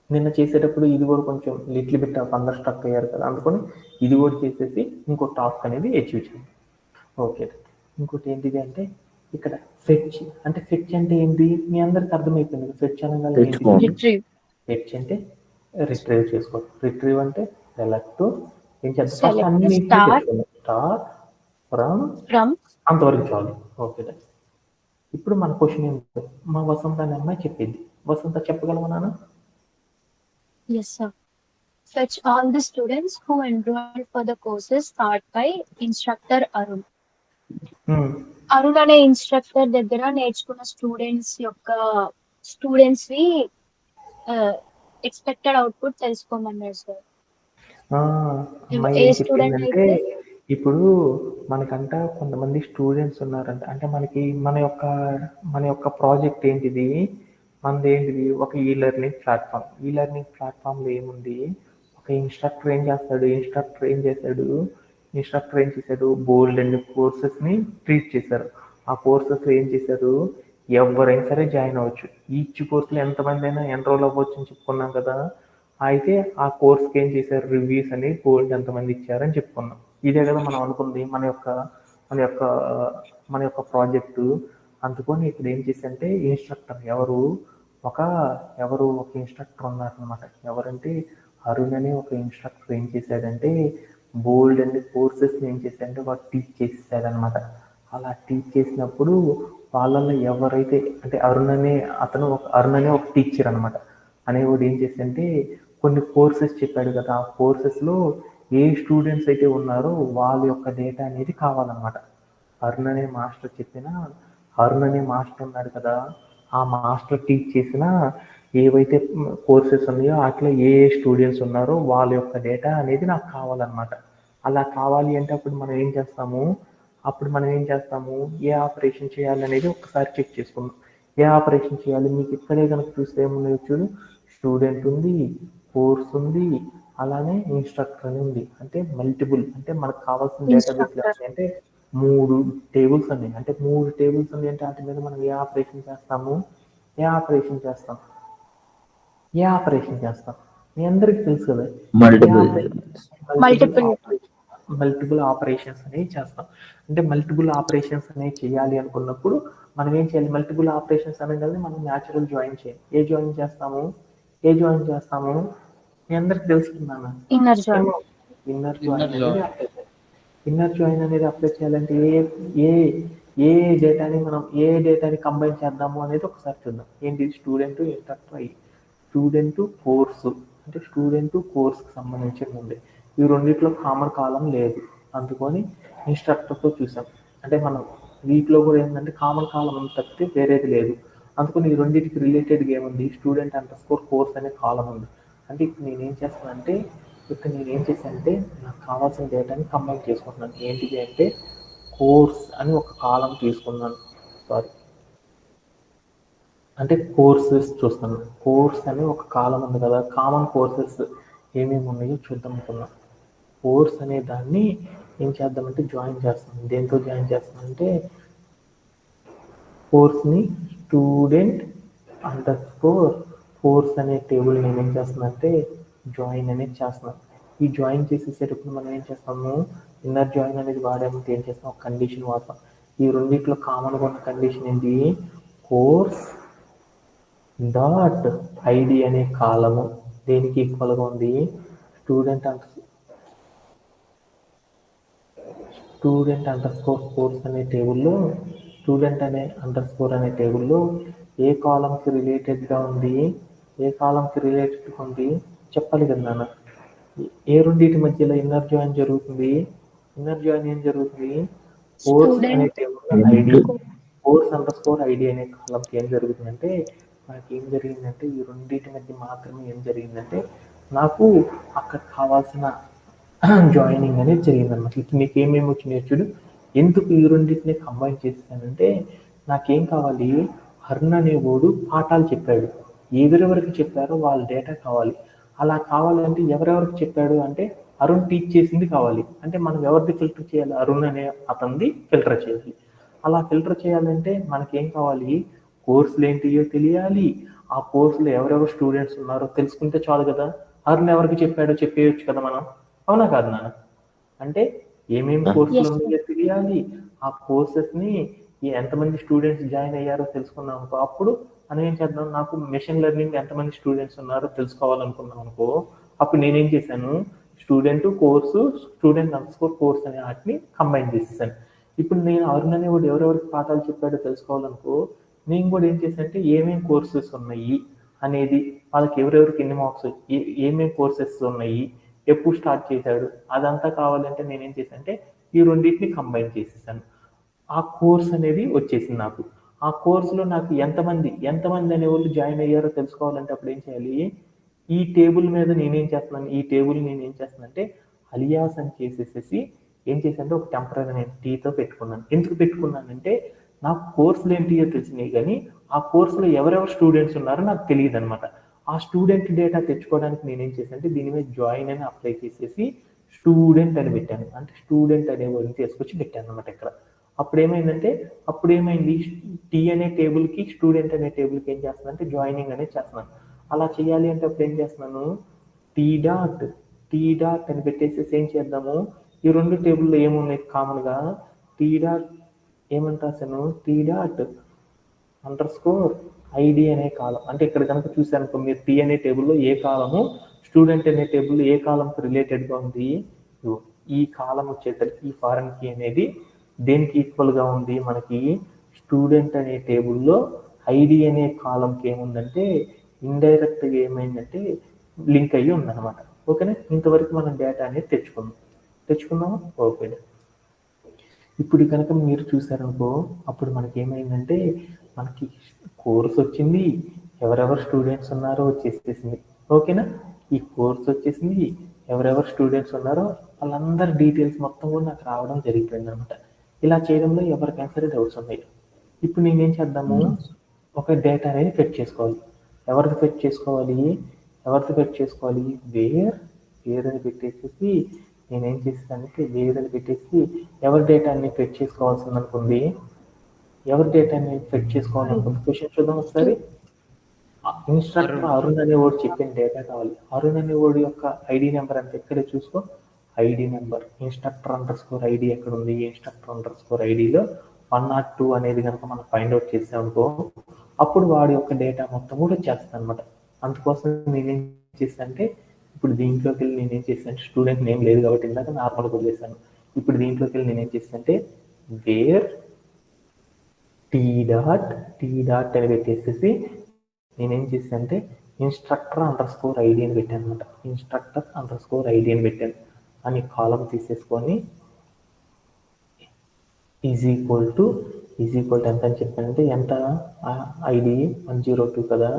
నిన్న చేసేటప్పుడు ఇది కూడా కొంచెం లిటిల్ బిట్ ఆఫ్ అందరు స్ట్రక్ అయ్యారు కదా అందుకని ఇది కూడా చేసేసి ఇంకో టాస్క్ అనేది అచీవ్ చేయండి ఓకే ఇంకోటి ఏంటిది అంటే ఇక్కడ ఫెచ్ అంటే ఏంటి మీ అందరికి అర్థమైపోయింది ఫెచ్ అనగానే ఏంటిది Retrieve. ఫెచ్ అంటే రిట్రీవ్ చేసుకోవాలి రిట్రీవ్ అంటే సెలెక్ట్ ఏం చేద్దాం ఫస్ట్ Select అన్ని star స్టార్ ఫ్రమ్ from. అంతవరకు చాలు ఓకే ఇప్పుడు మన క్వశ్చన్ ఏంటి మా వసంత అనే అమ్మాయి చెప్పింది వసంత చెప్పగలవా నాన్న Yes, sir. Fetch all the students who enrolled for the courses taught by instructor Arun. Arun అనే ఇన్స్ట్రక్టర్ దగ్గర నేర్చుకున్న స్టూడెంట్స్ వి ఎక్స్పెక్టెడ్ అవుట్పుట్ తెలుసుకోమన్నారు సార్ అమ్మాయి ఏ ఏం స్టూడెంట్ చెప్పిందంటే అయితే ఇప్పుడు మనకంట కొంతమంది స్టూడెంట్స్ ఉన్నారంట అంటే మన యొక్క ప్రాజెక్ట్ ఏంటిది మనది ఏంటిది ఒక ఈ లెర్నింగ్ ప్లాట్ఫామ్లో ఏముంది ఒక ఇన్స్ట్రక్టర్ ఏం చేశాడు బోల్డ్ అండ్ కోర్సెస్ని ట్రీట్ చేశారు ఆ కోర్సెస్ ఏం చేశారు ఎవరైనా సరే జాయిన్ అవ్వచ్చు ఈచ్ కోర్సులో ఎంతమంది అయినా ఎన్రోల్ అవ్వచ్చు అని చెప్పుకున్నాం కదా అయితే ఆ కోర్స్కి ఏం చేశారు రివ్యూస్ అని గోల్డ్ ఎంతమంది ఇచ్చారని చెప్పుకున్నాం ఇదే కదా మనం అనుకుంది మన యొక్క ప్రాజెక్టు అందుకని ఇప్పుడు ఏం చేశారంటే ఇన్స్ట్రక్టర్ ఒక ఇన్స్ట్రక్టర్ ఉన్నారనమాట ఎవరంటే అరుణ్ అనే ఒక ఇన్స్ట్రక్టర్ ఏం చేశాడంటే బోల్డ్ అండ్ కోర్సెస్ని ఏం చేశాడంటే వాడు టీచ్ చేసేసాడనమాట అలా టీచ్ చేసినప్పుడు వాళ్ళల్లో ఎవరైతే అంటే అరుణ్ అనే ఒక టీచర్ అనమాట అనేవాడు ఏం చేశాడంటే కొన్ని కోర్సెస్ చెప్పాడు కదా ఆ కోర్సెస్లో ఏ స్టూడెంట్స్ అయితే ఉన్నారో వాళ్ళ యొక్క డేటా అనేది కావాలన్నమాట అరుణ్ అనే మాస్టర్ ఉన్నాడు కదా ఆ మాస్టర్ టీచ్ చేసిన ఏవైతే కోర్సెస్ ఉన్నాయో అట్లా ఏ స్టూడెంట్స్ ఉన్నారో వాళ్ళ యొక్క డేటా అనేది నాకు కావాలన్నమాట అలా కావాలి అంటే అప్పుడు మనం ఏం చేస్తాము అప్పుడు మనం ఏం చేస్తాము, ఏ ఆపరేషన్ చేయాలనేది ఒకసారి చెక్ చేసుకుందాం. ఏ ఆపరేషన్ చేయాలి, మీకు ఇక్కడే కనుక చూస్తే ఏమున్నాయో చూడు, స్టూడెంట్ ఉంది, కోర్స్ ఉంది, అలానే ఇన్స్ట్రక్టర్ అని ఉంది. అంటే మల్టిపుల్, అంటే మనకు కావాల్సిన డేటాబేస్ ఇన్స్ట్రక్టర్. అంటే 3 టేబుల్స్ ఉన్నాయి. అంటే 3 టేబుల్స్ ఉన్నాయి అంటే వాటి మీద మనం ఏ ఆపరేషన్ చేస్తాము, ఏ ఆపరేషన్ చేస్తాం, ఏ ఆపరేషన్ చేస్తాం, మీ అందరికి తెలుసు కదా. ఏ multiple operation, multiple. Multiple operations అనేవి చేస్తాం. అంటే మల్టిపుల్ ఆపరేషన్స్ అనేవి చేయాలి అనుకున్నప్పుడు మనం ఏం చేయాలి, మల్టిపుల్ ఆపరేషన్స్ అనేది మనం న్యాచురల్ జాయిన్ చేయాలి. ఏ జాయిన్ చేస్తాము, ఏ జాయిన్ చేస్తాము, మీ అందరికి తెలుసుకున్నాను. Inner join. ఇన్నర్ జాయిన్ అనేది అప్లై చేయాలి. ఇన్నర్ జాయిన్ అనేది అప్లై చేయాలంటే ఏ ఏ డేటాని మనం ఏ డేటాని కంబైన్ చేద్దాము అనేది ఒకసారి చూద్దాం. ఏంటి, స్టూడెంట్, ఇన్స్ట్రక్టర్, స్టూడెంట్, కోర్సు, అంటే స్టూడెంట్ కోర్స్కి సంబంధించి ఉంది. ఈ రెండిట్లో కామన్ కాలం లేదు, అందుకని ఇన్స్ట్రక్టర్తో చూసాం. అంటే మనం వీటిలో కూడా ఏంటంటే కామన్ కాలం తప్పితే వేరేది లేదు. అందుకని ఈ రెండింటికి రిలేటెడ్గా ఏముంది, స్టూడెంట్ అండర్ స్కోర్ కోర్స్ అనే కాలం ఉంది. అంటే ఇప్పుడు నేనేం చేస్తానంటే, ఇక్కడ నేను ఏం చేశానంటే నాకు కావాల్సిన డేటాని కంబైన్ చేసుకుంటున్నాను. ఏంటిది అంటే కోర్స్ అని ఒక కాలం తీసుకున్నాను. సారీ, అంటే కోర్సెస్ చూస్తాను. కోర్స్ అని ఒక కాలం ఉంది కదా, కామన్ కోర్సెస్ ఏమేమి ఉన్నాయో చూద్దాం అనుకున్నాం. కోర్స్ అనే దాన్ని ఏం చేద్దామంటే జాయిన్ చేస్తాం. దేంతో జాయిన్ చేస్తామంటే కోర్స్ని స్టూడెంట్ అండర్ స్కోర్ కోర్స్ అనే టేబుల్ నేను ఏం చేస్తున్నానంటే జాయిన్ అనేది చేస్తున్నాను. ఈ జాయిన్ చేసేసేటప్పుడు మనం ఏం చేస్తాము, ఇన్నర్ జాయిన్ అనేది వాడామంటే ఏం చేస్తాం, ఒక కండిషన్ వాడతాం. ఈ రెండిట్లో కామన్గా ఉన్న కండిషన్ ఏంటి, కోర్స్ డాట్ ఐడి అనే కాలము దేనికి ఈక్వల్గా ఉంది, స్టూడెంట్ అండర్ స్కోర్ కోర్స్ అనే టేబుల్లో స్టూడెంట్ అనే అండర్ స్కోర్ అనే టేబుల్లో ఏ కాలంకి రిలేటెడ్గా ఉంది, ఏ కాలంకి రిలేటెడ్గా ఉంది చెప్పాలి కదా నాన్న. ఏ రెండింటి మధ్యలో ఇన్నర్ జాయిన్ జరుగుతుంది, ఇన్నర్ జాయిన్ ఏం జరుగుతుంది, కోర్స్ అనే student table ID, course underscore ID అనే కాలంకి ఏం జరుగుతుందంటే మనకి ఏం జరిగిందంటే ఈ రెండింటి మధ్య మాత్రమే ఏం జరిగిందంటే నాకు అక్కడ కావాల్సిన జాయినింగ్ అనేది జరిగిందన్నమాట. ఇప్పుడు నీకు ఏమేమి వచ్చినాయో చూడు. ఎందుకు ఈ రెండింటిని కంబైన్ చేశానంటే నాకేం కావాలి, హర్న్ అనేవాడు పాఠాలు చెప్పాడు, ఎవరెవరికి చెప్పారో వాళ్ళ డేటా కావాలి. అలా కావాలంటే ఎవరెవరికి చెప్పాడు అంటే అరుణ్ టీచ్ చేసింది కావాలి. అంటే మనం ఎవరిది ఫిల్టర్ చేయాలి, అరుణ్ అనే అతనిది ఫిల్టర్ చేయాలి. అలా ఫిల్టర్ చేయాలంటే మనకేం కావాలి, కోర్సులు ఏంటియో తెలియాలి, ఆ కోర్సులో ఎవరెవరు స్టూడెంట్స్ ఉన్నారో తెలుసుకుంటే చాలు కదా. అరుణ్ ఎవరికి చెప్పాడో చెప్పేయచ్చు కదా మనం, అవునా కాదు నాన్న. అంటే ఏమేమి కోర్సులు ఎస్ ఉన్నాయో తెలియాలి, ఆ కోర్సెస్ని ఎంతమంది స్టూడెంట్స్ జాయిన్ అయ్యారో తెలుసుకున్నాం అనుకో, అప్పుడు మనం ఏం చేద్దాం, నాకు మెషిన్ లెర్నింగ్ ఎంతమంది స్టూడెంట్స్ ఉన్నారో తెలుసుకోవాలనుకున్నాం అనుకో, అప్పుడు నేనేం చేశాను, student course, student underscore course అనే వాటిని కంబైన్ చేసేసాను. ఇప్పుడు నేను అరుణ్ అనేవాడు ఎవరెవరికి పాఠాలు చెప్పాడో తెలుసుకోవాలనుకో, నేను కూడా ఏం చేశానంటే ఏమేమి కోర్సెస్ ఉన్నాయి అనేది, వాళ్ళకి ఎవరెవరికి ఎన్ని మార్క్స్, ఏమేమి కోర్సెస్ ఉన్నాయి, ఎప్పుడు స్టార్ట్ చేశాడు, అదంతా కావాలంటే నేనేం చేశానంటే ఈ రెండింటిని కంబైన్ చేసేసాను. ఆ కోర్స్ అనేది వచ్చేసింది నాకు. ఆ కోర్సులో నాకు ఎంతమంది అనే వాళ్ళు జాయిన్ అయ్యారో తెలుసుకోవాలంటే అప్పుడు ఏం చేయాలి, ఈ టేబుల్ మీద నేనేం చేస్తున్నాను, ఈ టేబుల్ నేను ఏం చేస్తున్నానంటే అలియాస్ అని చేసేసేసి ఏం చేశానంటే ఒక టెంపరీ నేను టీతో పెట్టుకున్నాను. ఎందుకు పెట్టుకున్నానంటే నాకు కోర్సులు ఏంటియో తెలిసినాయి కానీ ఆ కోర్సులో ఎవరెవరు స్టూడెంట్స్ ఉన్నారో నాకు తెలియదు అనమాట. ఆ స్టూడెంట్ డేటా తెచ్చుకోవడానికి నేనేం చేశానంటే దీని మీద జాయిన్ అని అప్లై చేసేసి స్టూడెంట్ అని పెట్టాను. అంటే స్టూడెంట్ అనే వాళ్ళని తీసుకొచ్చి పెట్టాను అనమాట ఇక్కడ. అప్పుడు ఏమైంది, టీ అనే టేబుల్కి స్టూడెంట్ అనే టేబుల్కి ఏం చేస్తున్నాను అంటే జాయినింగ్ అనేది చేస్తున్నాను. అలా చేయాలి అంటే అప్పుడు ఏం చేస్తున్నాను, టీ డాట్ అని పెట్టేసేసి ఏం చేద్దాము, ఈ రెండు టేబుల్లో ఏమున్నాయి కామన్గా, టీ డాట్ ఏమంట రాశాను, T dot under score ID అనే కాలం. అంటే ఇక్కడ కనుక చూసానుకో మీరు, టీ అనే టేబుల్లో ఏ కాలము, స్టూడెంట్ అనే టేబుల్లో ఏ కాలంకి రిలేటెడ్గా ఉంది, ఈ కాలం వచ్చేసరికి ఈ ఫారెన్ కీ అనేది దేనికి ఈక్వల్గా ఉంది మనకి, స్టూడెంట్ అనే టేబుల్లో ఐడి అనే కాలంకి ఏముందంటే ఇండైరెక్ట్గా ఏమైందంటే లింక్ అయ్యి ఉందన్నమాట. ఓకేనా, ఇంతవరకు మనం డేటా అనేది తెచ్చుకుందామా, ఓకే. ఇప్పుడు కనుక మీరు చూసారనుకో అప్పుడు మనకి ఏమైందంటే మనకి కోర్స్ వచ్చింది, ఎవరెవరు స్టూడెంట్స్ ఉన్నారో వచ్చేసేసింది. ఓకేనా, ఈ కోర్స్ వచ్చేసింది, ఎవరెవరు స్టూడెంట్స్ ఉన్నారో వాళ్ళందరి డీటెయిల్స్ మొత్తం కూడా నాకు రావడం జరిగిపోయింది అనమాట. ఇలా చేయడంలో ఎవరికైనా సరే డౌట్స్ ఉన్నాయి. ఇప్పుడు నేనేం చేద్దాము, ఒక డేటా అనేది ఫెచ్ చేసుకోవాలి. ఎవరిది ఫెచ్ చేసుకోవాలి, వేర్ అని పెట్టేసి నేనేం చేస్తానంటే వేర్ అని పెట్టేసి ఎవరి డేటాని ఫెచ్ చేసుకోవాల్సింది అనుకుంది, ఎవరి డేటాని ఫెచ్ చేసుకోవాలనుకుంది క్వశ్చన్ చూద్దాం ఒకసారి. ఇన్స్ట్రక్టర్ అరుణ్ అనేవాడు చెప్పిన డేటా కావాలి. అరుణ్ అనేవాడు యొక్క ఐడి నెంబర్ అంటే ఎక్కడ చూసుకో, ID number instructor under score ID ఎక్కడ ఉంది, ఇన్స్ట్రక్టర్ అండర్ స్కోర్ ఐడిలో 102 అనేది కనుక మనం ఫైండ్ అవుట్ చేసామనుకో, అప్పుడు వాడి యొక్క డేటా మొత్తం కూడా వచ్చేస్తుంది అనమాట. అందుకోసం నేనేం చేస్తాను అంటే, ఇప్పుడు దీంట్లోకి వెళ్ళి నేనేం చేస్తాను, స్టూడెంట్ నేమ్ లేదు కాబట్టి ఇందాక నార్మల్గా వదిలేసాను. ఇప్పుడు దీంట్లోకి వెళ్ళి నేనేం చేస్తాను అంటే వేర్ టీ డాట్ అని పెట్టేసేసి నేనేం చేశాను అంటే ఇన్స్ట్రక్టర్ అండర్ స్కోర్ ఐడి అని పెట్టాను అనమాట. ఇన్స్ట్రక్టర్ అండర్ స్కోర్ ఐడి అని పెట్టాను అని కాలం తీసేసుకొని ఈజ్ ఈక్వల్ టు ఎంత అని చెప్పానంటే, ఎంత ఐడి 102 కదా,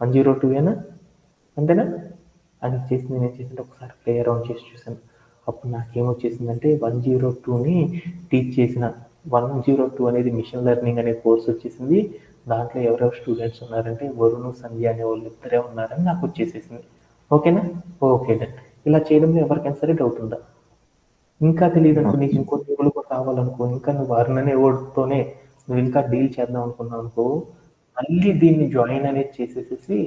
102ఏనా, అంతేనా అని చేసి నేనేం చేసింటే ఒకసారి ప్లే అరౌండ్ చేసి చూసాను. అప్పుడు నాకేమొచ్చేసిందంటే 102ని టీచ్ చేసిన 102 అనేది మిషన్ లెర్నింగ్ అనే కోర్స్ వచ్చేసింది. దాంట్లో ఎవరెవరు స్టూడెంట్స్ ఉన్నారంటే వరుణ్, సంధ్య అనే వాళ్ళు ఇద్దరే ఉన్నారని నాకు వచ్చేసేసింది. ఓకేనా, ఓకే డన్. ఇలా చేయడంలో ఎవరికైనా సరే డౌట్ ఉందా? ఇంకా తెలియదు అనుకో, నీకు ఇంకో టేబుల్ కూడా కావాలనుకో, ఇంకా నువ్వు వరుణ్ అనే వాడితోనే నువ్వు ఇంకా డీల్ చేద్దాం అనుకున్నావు అనుకో, మళ్ళీ దీన్ని జాయిన్ అనేది చేసేసేసి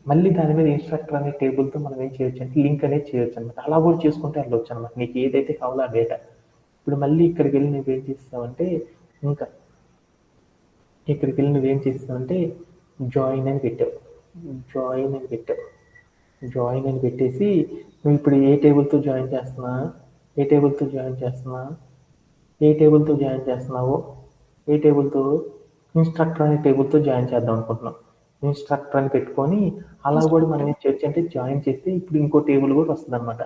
మళ్ళీ దాని మీద ఇన్స్ట్రక్టర్ అనే టేబుల్తో మనం ఏం చేయొచ్చు అంటే లింక్ అనేది చేయొచ్చు అనమాట. అలా కూడా చేసుకుంటే వెళ్ళొచ్చు అనమాట, నీకు ఏదైతే కావాలో ఆ డేటా. ఇప్పుడు మళ్ళీ ఇక్కడికి వెళ్ళి నువ్వేం చేస్తావంటే, ఇంకా ఇక్కడికి వెళ్ళి నువ్వేం చేస్తావంటే జాయిన్ అని పెట్టావు, జాయిన్ అని పెట్టేసి నువ్వు ఇప్పుడు ఏ టేబుల్తో జాయిన్ చేస్తున్నావు, ఏ టేబుల్తో ఇన్స్ట్రక్టర్ అనే టేబుల్తో జాయిన్ చేద్దాం అనుకుంటున్నాం. ఇన్స్ట్రక్టర్ అని పెట్టుకొని అలా కూడా మనం ఏం చేయొచ్చు అంటే జాయిన్ చేస్తే ఇప్పుడు ఇంకో టేబుల్ కూడా వస్తుంది అనమాట.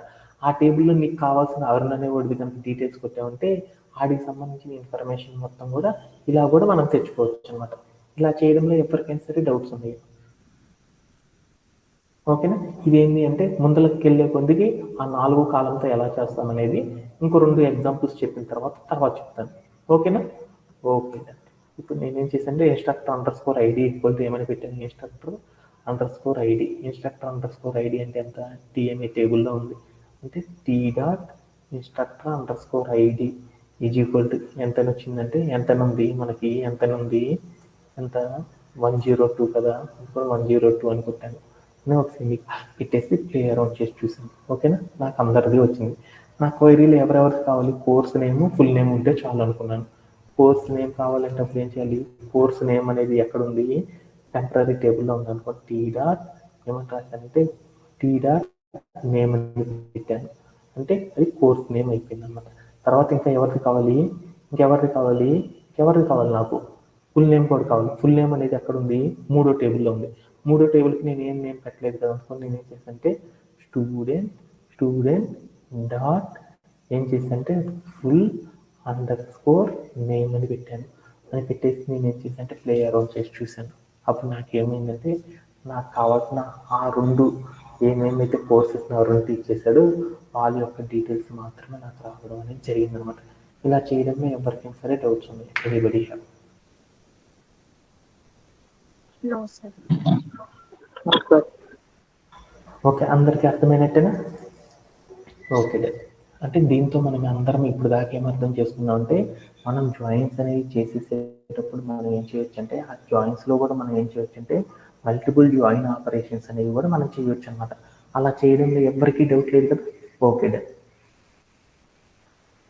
ఆ టేబుల్లో నీకు కావాల్సిన అరుణ్ అనే వాడిది కనుక డీటెయిల్స్ కొట్టామంటే ఆడికి సంబంధించిన ఇన్ఫర్మేషన్ మొత్తం కూడా ఇలా కూడా మనం తెచ్చుకోవచ్చు అనమాట. ఇలా చేయడంలో ఎవరికైనా సరే డౌట్స్ ఉన్నాయి. ఓకేనా, ఇదేంటి అంటే ముందలకి వెళ్ళే కొద్దికి ఆ 4 కాలంతో ఎలా చేస్తామనేది ఇంకో 2 ఎగ్జాంపుల్స్ చెప్పిన తర్వాత చెప్తాను. ఓకేనా, ఓకే. ఇప్పుడు నేనేం చేశానంటే instructor under score ID equal to ఏమని పెట్టాను, ఇన్స్ట్రక్టర్ అండర్ స్కోర్ ఐడి అంటే ఎంత, టీఎంఏ టేబుల్లో ఉంది అంటే T dot instructor under score ID is equal to ఎంత వచ్చిందంటే ఎంత 102 కదా, 102 అనుకుంటాను. నేను ఒక సెమీ పెట్టేసి ప్లే అరౌండ్ చేసి చూసాను. ఓకేనా, నాకు అందరిది వచ్చింది. నా క్వైరీలో ఎవరెవరికి కావాలి, కోర్స్ నేమ్ ఫుల్ నేమ్ ఉంటే చాలు అనుకున్నాను. కోర్స్ నేమ్ కావాలంటే అప్పుడు ఏం చేయాలి, కోర్స్ నేమ్ అనేది ఎక్కడ ఉంది, టెంపరీ టేబుల్లో ఉంది అనుకో, టీ డాట్ నేమ్ అని పెట్టాను అంటే అది కోర్స్ నేమ్ అయిపోయింది అనమాట. తర్వాత ఇంకా ఎవరికి కావాలి నాకు ఫుల్ నేమ్ కూడా కావాలి. ఫుల్ నేమ్ అనేది ఎక్కడ ఉంది, 3వ టేబుల్లో ఉంది. 3వ టేబుల్కి నేను ఏం నేమ్ పెట్టలేదు కదా అనుకోని నేను ఏం చేశానంటే స్టూడెంట్ డాట్ ఏం చేశానంటే ఫుల్ అండర్ స్కోర్ నేమ్ అని పెట్టాను. అని పెట్టేసి నేను ఏం చేశానంటే ప్లే అరౌండ్ చేసి చూశాను. అప్పుడు నాకు ఏమైందంటే నాకు కావాల్సిన ఆ 2 ఏమేమైతే కోర్సెస్ నా 2 టీచ్ చేశాడో వాళ్ళ యొక్క డీటెయిల్స్ మాత్రమే నాకు రావడం అనేది జరిగిందనమాట. ఇలా చేయడమే ఎవరికైనా సరే డౌట్స్ ఉన్నాయి. Anybody have? No, sir. Okay, అందరికీ అర్థమైనట్టేనా? ఓకే, అంటే దీంతో మనం అందరం ఇప్పుడు దాకా ఏం అర్థం చేసుకున్నాం అంటే, మనం జాయిన్స్ అనేవి చేసేసేటప్పుడు మనం ఏం చేయొచ్చు అంటే ఆ జాయిన్స్లో కూడా మనం ఏం చేయొచ్చు అంటే మల్టిపుల్ జాయిన్ ఆపరేషన్స్ అనేవి కూడా మనం చేయొచ్చు అనమాట. అలా చేయడంలో ఎవరికీ డౌట్ లేదు కదా.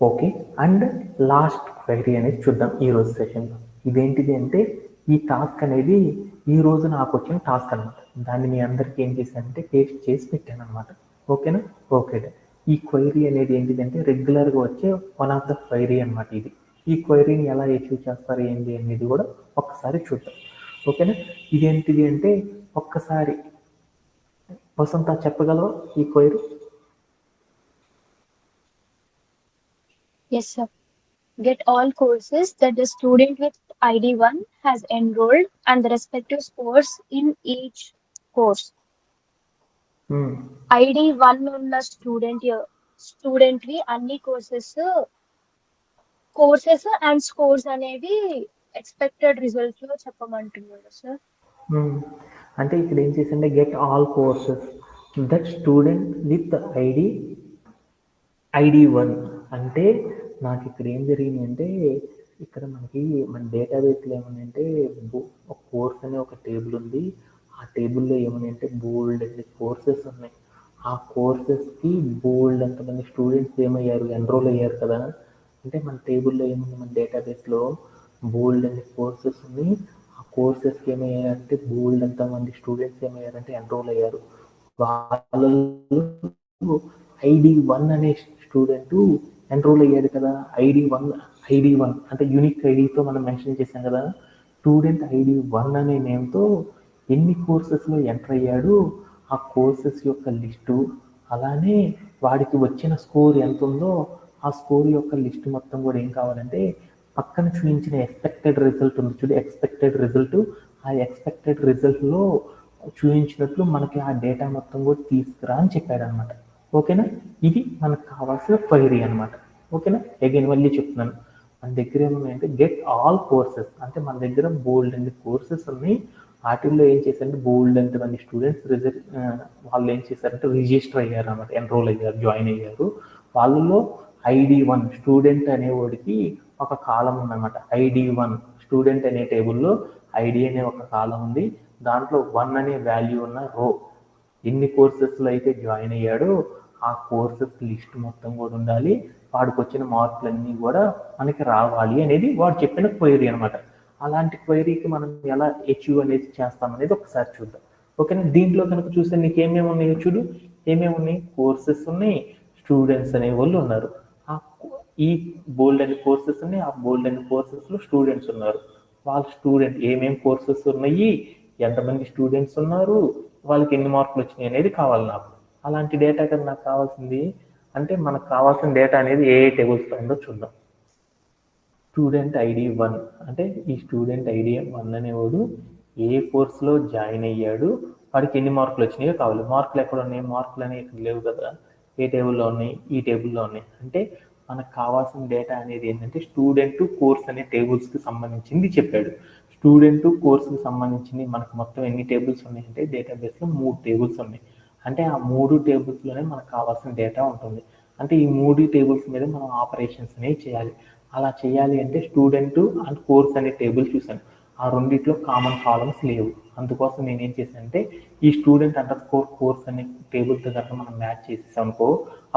ఓకే, అండ్ లాస్ట్ క్వైరీ అనేది చూద్దాం ఈరోజు సెషన్లో. ఇదేంటిది అంటే ఈ టాస్క్ అనేది ఈ రోజు నాకు వచ్చిన టాస్క్ అనమాట. దాన్ని మీ అందరికీ ఏం చేశానంటే పేస్ట్ చేసి పెట్టాను అనమాట. ఓకేనా, ఓకే. ఈ క్వైరీ అనేది ఏంటిదంటే రెగ్యులర్గా వచ్చే వన్ ఆఫ్ ద క్వైరీ అనమాట ఇది. ఈ క్వైరీని ఎలా అచీవ్ చేస్తారు ఏంటి అనేది కూడా ఒక్కసారి చూద్దాం. ఓకేనా, ఇదేంటిది అంటే ఒక్కసారి వసంత చెప్పగలవా ఈ query? Yes, sir. Get all courses that the student with ID 1 has enrolled and the respective scores in each course. ID 1 ఉన్న స్టూడెంట్ స్టూడెంట్ వి అన్ని కోర్సెస్ అండ్ స్కోర్స్ అనేవి ఎక్స్పెక్టెడ్ రిజల్ట్స్ లో చెప్పమంటున్నారు సార్. అంటే ఇక్కడ ఏం చేసిండే get all courses that student with ID 1 అంటే నాకు ఇక్కడ ఏం జరిగిందంటే ఇక్కడ మనకి మన డేటాబేస్లో ఏమన్నాయంటే ఒక కోర్స్ అనే ఒక టేబుల్ ఉంది. ఆ టేబుల్లో ఏమన్నాయంటే బోల్డ్ అనే కోర్సెస్ ఉన్నాయి. ఆ కోర్సెస్కి బోల్డ్ అంతమంది స్టూడెంట్స్ ఏమయ్యారు, ఎన్రోల్ అయ్యారు కదా. అంటే మన టేబుల్లో ఏముంది, మన డేటాబేస్లో బోల్డ్ అనే కోర్సెస్ ఉన్నాయి. ఆ కోర్సెస్కి ఏమయ్యారంటే బోల్డ్ అంతమంది స్టూడెంట్స్ ఏమయ్యారంటే ఎన్రోల్ అయ్యారు. వాళ్ళలో ఐడి 1 అనే స్టూడెంట్ ఎన్రోల్ అయ్యాడు కదా. ఐడి 1 అంటే యూనిక్ ఐడితో మనం మెన్షన్ చేసాం కదా. స్టూడెంట్ ఐడి 1 అనే నేమ్తో ఎన్ని కోర్సెస్లో ఎంటర్ అయ్యాడు, ఆ కోర్సెస్ యొక్క లిస్టు, అలానే వాడికి వచ్చిన స్కోర్ ఎంత ఉందో ఆ స్కోర్ యొక్క లిస్ట్ మొత్తం కూడా ఏం కావాలంటే పక్కన చూపించిన ఎక్స్పెక్టెడ్ రిజల్ట్ ఉంది చూడు, ఎక్స్పెక్టెడ్ రిజల్ట్, ఆ ఎక్స్పెక్టెడ్ రిజల్ట్లో చూపించినట్లు మనకి ఆ డేటా మొత్తం కూడా తీసుకురా అని చెప్పాడు అనమాట. ఓకేనా, ఇది మనకు కావాల్సిన క్వైరీ అనమాట. ఓకేనా, అగైన్ మళ్ళీ చెప్తున్నాను, మన దగ్గర ఏమున్నాయంటే గెట్ ఆల్ కోర్సెస్ అంటే మన దగ్గర బోల్డ్ అన్ని కోర్సెస్ ఉన్నాయి. వాటిల్లో ఏం చేశారంటే బోల్డ్ అంటే మంది స్టూడెంట్స్ వాళ్ళు ఏం చేశారంటే రిజిస్టర్ అయ్యారు అనమాట, ఎన్రోల్ అయ్యారు, జాయిన్ అయ్యారు. వాళ్ళలో ఐడి 1 స్టూడెంట్ అనేవాడికి ఒక కాలం ఉందన్నమాట. ఐడి 1 స్టూడెంట్ అనే టేబుల్లో ఐడి అనే ఒక కాలం ఉంది. దాంట్లో 1 అనే వాల్యూ ఉన్న రో, ఎన్ని కోర్సెస్లో అయితే జాయిన్ అయ్యాడో ఆ కోర్సెస్ లిస్ట్ మొత్తం కూడా ఉండాలి. వాడికి వచ్చిన మార్కులన్నీ కూడా మనకి రావాలి అనేది వాడు చెప్పిన క్వైరీ అనమాట. అలాంటి క్వైరీకి మనం ఎలా అచీవ్ అనేది చేస్తాం అనేది ఒకసారి చూద్దాం. ఓకేనా, దీంట్లో కనుక చూస్తే నీకు ఏమేమి ఉన్నాయో చూడు. ఏమేమి ఉన్నాయి, కోర్సెస్ ఉన్నాయి, స్టూడెంట్స్ అనే వాళ్ళు ఉన్నారు. ఈ బోల్డ్ అని కోర్సెస్ ఉన్నాయి, ఆ బోల్డ్ అని కోర్సెస్లో స్టూడెంట్స్ ఉన్నారు. వాళ్ళ స్టూడెంట్ ఏమేమి కోర్సెస్ ఉన్నాయి, ఎంతమంది స్టూడెంట్స్ ఉన్నారు, వాళ్ళకి ఎన్ని మార్కులు వచ్చినాయి అనేది కావాలి నాకు. అలాంటి డేటా కదా నాకు కావాల్సింది. అంటే మనకు కావాల్సిన డేటా అనేది ఏ టేబుల్స్లో ఉందో చూద్దాం. స్టూడెంట్ ఐడి 1 అంటే ఈ స్టూడెంట్ ఐడి 1 అనేవాడు ఏ కోర్సులో జాయిన్ అయ్యాడు, వాడికి ఎన్ని మార్కులు వచ్చినాయో కావాలి. మార్కులు ఎక్కడ ఉన్నాయి, మార్కులు అనేవి ఇక్కడ లేవు కదా. ఏ టేబుల్లో ఉన్నాయి, ఈ టేబుల్లో ఉన్నాయి. అంటే మనకు కావాల్సిన డేటా అనేది ఏంటంటే స్టూడెంట్ కోర్స్ అనే టేబుల్స్కి సంబంధించింది చెప్పాడు. స్టూడెంట్ కోర్సుకి సంబంధించింది మనకు మొత్తం ఎన్ని టేబుల్స్ ఉన్నాయంటే డేటాబేస్లో 3 టేబుల్స్ ఉన్నాయి. అంటే ఆ 3 టేబుల్స్లోనే మనకు కావాల్సిన డేటా ఉంటుంది. అంటే ఈ 3 టేబుల్స్ మీద మనం ఆపరేషన్స్ అనేవి చేయాలి. అలా చేయాలి అంటే స్టూడెంట్ అండ్ కోర్స్ అనే టేబుల్ చూశాను. ఆ రెండిట్లో కామన్ కాలమ్స్ లేవు. అందుకోసం నేనేం చేశాను అంటే ఈ స్టూడెంట్ కోర్స్ అనే టేబుల్తో కనుక మనం మ్యాచ్ చేసేసామనుకో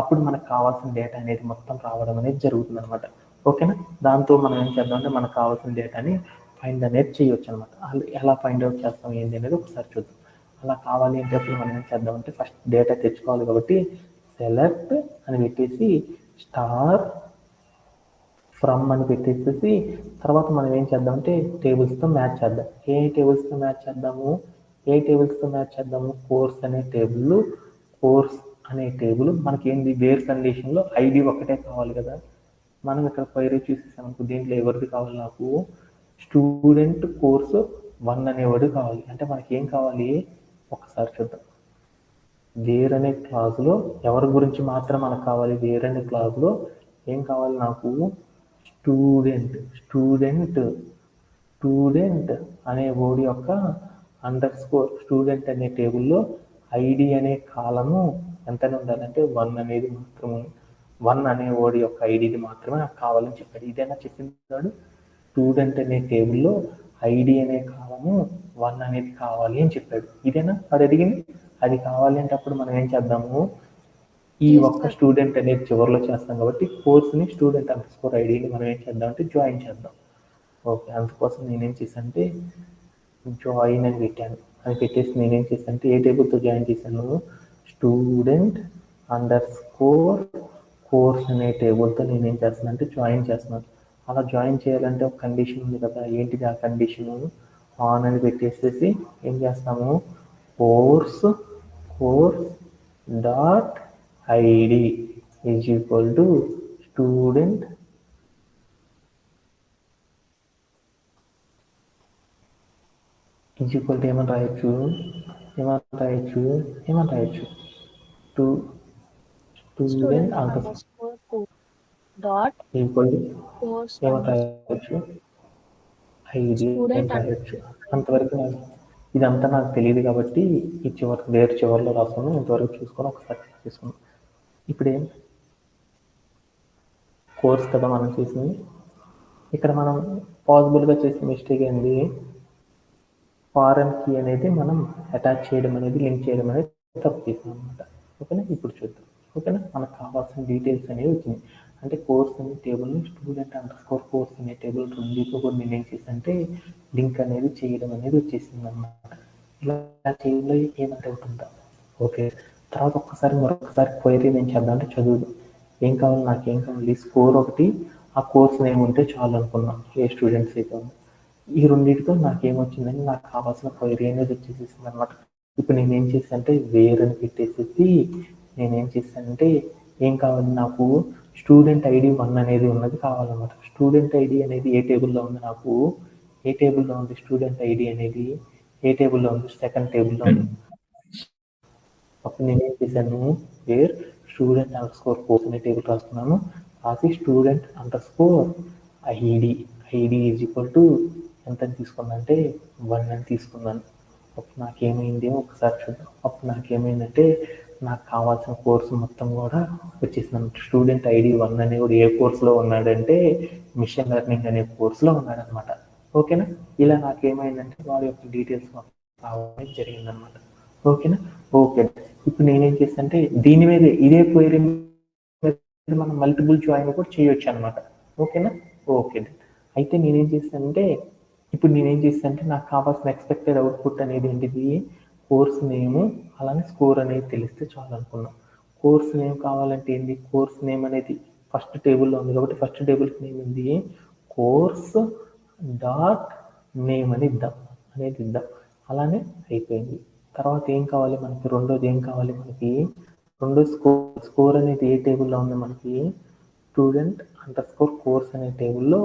అప్పుడు మనకు కావాల్సిన డేటా అనేది మొత్తం రావడం అనేది జరుగుతుంది అనమాట. ఓకేనా, దాంతో మనం ఏం చేద్దాం అంటే మనకు కావాల్సిన డేటాని ఫైండ్ అనేది చేయొచ్చు అనమాట. ఎలా ఫైండ్ అవుట్ చేస్తాం ఏంటి అనేది ఒకసారి చూద్దాం. అలా కావాలి అంటే అప్పుడు మనం ఏం చేద్దాం అంటే ఫస్ట్ డేటా తెచ్చుకోవాలి కాబట్టి సెలెక్ట్ అని పెట్టేసి స్టార్ ఫ్రమ్ అని పెట్టేసేసి తర్వాత మనం ఏం చేద్దామంటే టేబుల్స్తో మ్యాచ్ చేద్దాం. ఏ టేబుల్స్తో మ్యాచ్ చేద్దాము, కోర్స్ అనే టేబుల్ మనకి ఏంది వేర్ కండిషన్లో ఐడి ఒకటే కావాలి కదా. మనం ఇక్కడ క్వైరీ చూసేసామనుకో దీంట్లో ఎవరిది కావాలి, నాకు స్టూడెంట్ కోర్సు 1 అనేవాడు కావాలి. అంటే మనకి ఏం కావాలి ఒకసారి చూద్దాం. వేర్ అనే క్లాజ్లో ఎవరి గురించి మాత్రం మనకు కావాలి, వేర్ అనే క్లాజ్లో ఏం కావాలి నాకు, స్టూడెంట్ అనే వర్డ్ యొక్క స్టూడెంట్ అనే టేబుల్లో ఐడి అనే కాలము ఎంత ఉండాలంటే 1 అనేది మాత్రమే, 1 అనే వర్డ్ యొక్క ఐడిది మాత్రమే నాకు కావాలని చెప్పాడు. ఇదేనా చెప్పింది, స్టూడెంట్ అనే టేబుల్లో ఐడి అనే కాలము 1 అనేది కావాలి అని చెప్పాడు. ఇదేనా అది అడిగింది. అది కావాలి అంటే అప్పుడు మనం ఏం చేద్దాము, ఈ ఒక్క స్టూడెంట్ అనేది చివరిలో చేస్తాం కాబట్టి కోర్స్ని స్టూడెంట్_ఐడిని మనం ఏం చేద్దామంటే జాయిన్ చేద్దాం. ఓకే, అందుకోసం నేనేం చేశాను అంటే జాయిన్ అని పెట్టాను. అని పెట్టేసి నేనేం చేశాను అంటే ఏ టేబుల్తో జాయిన్ చేశాను, స్టూడెంట్_కోర్స్ అనే టేబుల్తో నేనేం చేస్తున్నాను అంటే జాయిన్ చేస్తున్నాను. అలా జాయిన్ చేయాలంటే ఒక కండిషన్ ఉంది కదా, ఏంటిది ఆ కండిషను, ఆన్ అని పెట్టేసేసి ఏం చేస్తాము, course dot ID is equal to student is equal to ఏమని రాయొచ్చు, student underscore course dot equal course ఏమని underscore రాయొచ్చు, ఐడి అని student రాయొచ్చు. అంతవరకు ఇదంతా నాకు తెలియదు కాబట్టి ఈ వేరే చివరిలో రాసుకున్నాను. ఇంతవరకు చూసుకొని ఒకసారి చెక్ చేసుకున్నాను. ఇప్పుడు కోర్స్ కదా మనం చేసింది. ఇక్కడ మనం పాసిబుల్గా చేసిన మిస్టేక్ ఏంది, ఫారెన్ కీ అనేది మనం అటాచ్ చేయడం అనేది, లింక్ చేయడం అనేది తప్పు చేసాం అనమాట. ఓకేనా, ఇప్పుడు చూద్దాం. ఓకేనా, మనకు కావాల్సిన డీటెయిల్స్ అనేవి వచ్చింది. అంటే కోర్స్ అనే టేబుల్ని స్టూడెంట్ అండర్స్కోర్ కోర్స్ అనే టేబుల్ రెండింటిలో కూడా నేను ఏం చేశానంటే లింక్ అనేది చేయడం అనేది వచ్చేసింది అనమాట. ఇలా చేయడంలో ఏమంటే అవుతుందా, ఓకే. తర్వాత మరొకసారి క్వైరీ నేను చేద్దామంటే చదువు ఏం కావాలి, నాకేం కావాలి, స్కోర్ ఒకటి, ఆ కోర్స్ నేమ్ ఉంటే చాలు అనుకున్నాం, ఏ స్టూడెంట్స్ అయితే ఉంది. ఈ రెండింటితో నాకేమొచ్చిందని నాకు కావాల్సిన క్వైరీ అనేది వచ్చేసేసింది అనమాట. ఇప్పుడు నేనేం చేశానంటే వేరని పెట్టేసేసి నేనేం చేశానంటే ఏం కావాలి, నాకు స్టూడెంట్ ఐడి 1 అనేది ఉన్నది కావాలన్నమాట. స్టూడెంట్ ఐడి అనేది ఏ టేబుల్లో ఉంది, నాకు ఏ టేబుల్లో ఉంది స్టూడెంట్ ఐడి అనేది, ఏ టేబుల్లో ఉంది, సెకండ్ టేబుల్లో ఉంది. అప్పుడు నేనేం చేశాను, where student underscore course అనే టేబుల్ రాస్తున్నాను. రాసి student underscore ID is equal to ఎంత అని తీసుకున్నా అంటే 1 అని తీసుకున్నాను. అప్పుడు నాకేమైంది ఒకసారి చూద్దాం. అప్పుడు నాకేమైందంటే నాకు కావాల్సిన కోర్సు మొత్తం కూడా వచ్చేసింది. స్టూడెంట్ ఐడి 1 అనే కూడా ఏ కోర్సులో ఉన్నాడంటే మిషన్ లెర్నింగ్ అనే కోర్సులో ఉన్నాడనమాట. ఓకేనా, ఇలా నాకేమైందంటే వాడి యొక్క డీటెయిల్స్ రావడం జరిగిందనమాట. ఓకేనా, ఓకే. ఇప్పుడు నేనేం చేస్తానంటే దీని మీద ఇదే క్వైరీ మనం మల్టిపుల్ జాయిన్ కూడా చేయొచ్చు అనమాట. ఓకేనా, ఓకే. అయితే నేనేం చేస్తానంటే నాకు కావాల్సిన ఎక్స్పెక్టెడ్ అవుట్పుట్ అనేది ఏంటిది, కోర్స్ నేము అలానే స్కోర్ అనేది తెలిస్తే చాలు అనుకున్నాం. కోర్స్ నేమ్ కావాలంటే ఏంటి, కోర్స్ నేమ్ అనేది ఫస్ట్ టేబుల్లో ఉంది కాబట్టి ఫస్ట్ టేబుల్కి నేమ్ ఉంది, కోర్స్ డాట్ నేమ్ అని ఇద్దాం. అలానే అయిపోయింది. తర్వాత ఏం కావాలి మనకి, రెండోది ఏం కావాలి మనకి, రెండో స్కోర్ అనేది ఏ టేబుల్లో ఉంది మనకి, స్టూడెంట్ అండర్ స్కోర్ కోర్స్ అనే టేబుల్లో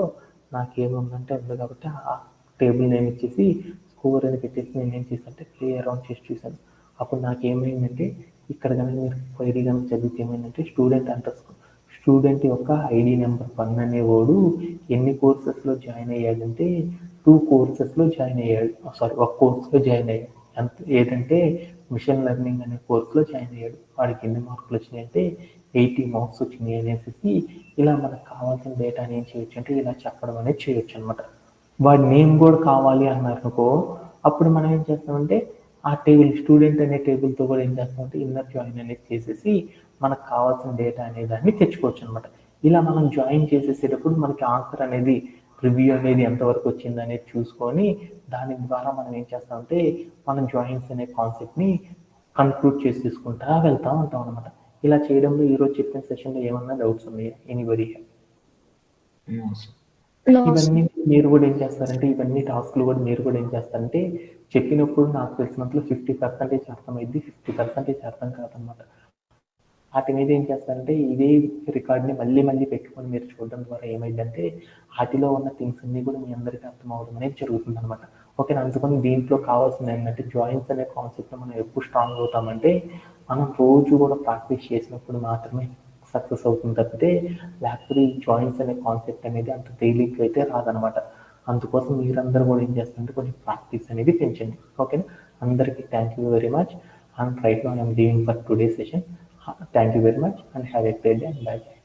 నాకేముందంటే ఉంది కాబట్టి ఆ టేబుల్ నేమ్ ఇచ్చేసి స్కోర్ అని పెట్టేసి నేను ఏం చేశానంటే ప్లే అరౌండ్ చేసి చూశాను. అప్పుడు నాకేమైందంటే ఇక్కడ కనుక మీరు క్వైరీ కనుక చదివితే ఏమైందంటే స్టూడెంట్ యొక్క ఐడి నెంబర్ 1 అనేవాడు ఎన్ని కోర్సెస్లో జాయిన్ అయ్యాడంటే 2 కోర్సెస్లో జాయిన్ అయ్యాడు. ఒక కోర్సులో జాయిన్ అయ్యాడు. ఏదంటే మిషన్ లెర్నింగ్ అనే కోర్సులో జాయిన్ అయ్యాడు. వాడికి ఎన్ని మార్కులు వచ్చినాయి అంటే 80 మార్క్స్ వచ్చినాయి అనేసి ఇలా మనకు కావాల్సిన డేటాని ఏం చేయొచ్చు అంటే ఇలా చెప్పడం అనేది చేయొచ్చు అనమాట. వాడి నేమ్ కూడా కావాలి అన్నారనుకో, అప్పుడు మనం ఏం చేస్తామంటే ఆ టేబుల్ స్టూడెంట్ అనే టేబుల్తో కూడా ఏం చేస్తామంటే ఇన్నర్ జాయిన్ అనేది చేసేసి మనకు కావాల్సిన డేటా అనే దాన్ని తెచ్చుకోవచ్చు అనమాట. ఇలా మనం జాయిన్ చేసేసేటప్పుడు మనకి ఆన్సర్ అనేది రివ్యూ అనేది ఎంతవరకు వచ్చింది అనేది చూసుకొని దాని ద్వారా మనం ఏం చేస్తామంటే మనం జాయిన్స్ అనే కాన్సెప్ట్ని కన్క్లూడ్ చేసి తీసుకుంటా వెళ్తూ ఉంటాం అనమాట. ఇలా చేయడంలో ఈరోజు చెప్పిన సెషన్లో ఏమన్నా డౌట్స్ ఉన్నాయా ఎనీబడీ? ఇవన్నీ మీరు కూడా ఏం చేస్తారంటే ఇవన్నీ టాస్క్లు కూడా మీరు కూడా ఏం చేస్తారంటే చెప్పినప్పుడు నాకు తెలిసినంతలో 50% అర్థమైంది, 50% అర్థం కాదనమాట. వాటి మీద ఏం చేస్తారంటే ఇదే రికార్డ్ని మళ్ళీ పెట్టుకొని మీరు చూడడం ద్వారా ఏమైందంటే వాటిలో ఉన్న థింగ్స్ అన్ని కూడా మీ అందరికీ అర్థం అవడం అనేది జరుగుతుంది అనమాట. ఓకే, అందుకని దీంట్లో కావాల్సింది ఏంటంటే జాయిన్స్ అనే కాన్సెప్ట్ మనం ఎప్పుడు స్ట్రాంగ్ అవుతామంటే మనం రోజు కూడా ప్రాక్టీస్ చేసినప్పుడు మాత్రమే సక్సెస్ అవుతుంది తప్పితే లేకపోతే ఈ జాయిన్స్ అనే కాన్సెప్ట్ అనేది అంత తేలిగ్గా అయితే రాదనమాట. అందుకోసం మీరందరూ కూడా ఏం చేస్తారంటే కొంచెం ప్రాక్టీస్ అనేది పెంచండి. ఓకేనా, అందరికీ thank you very much. And right now I'm leaving for today session. Thank you very much and have a great day. Bye.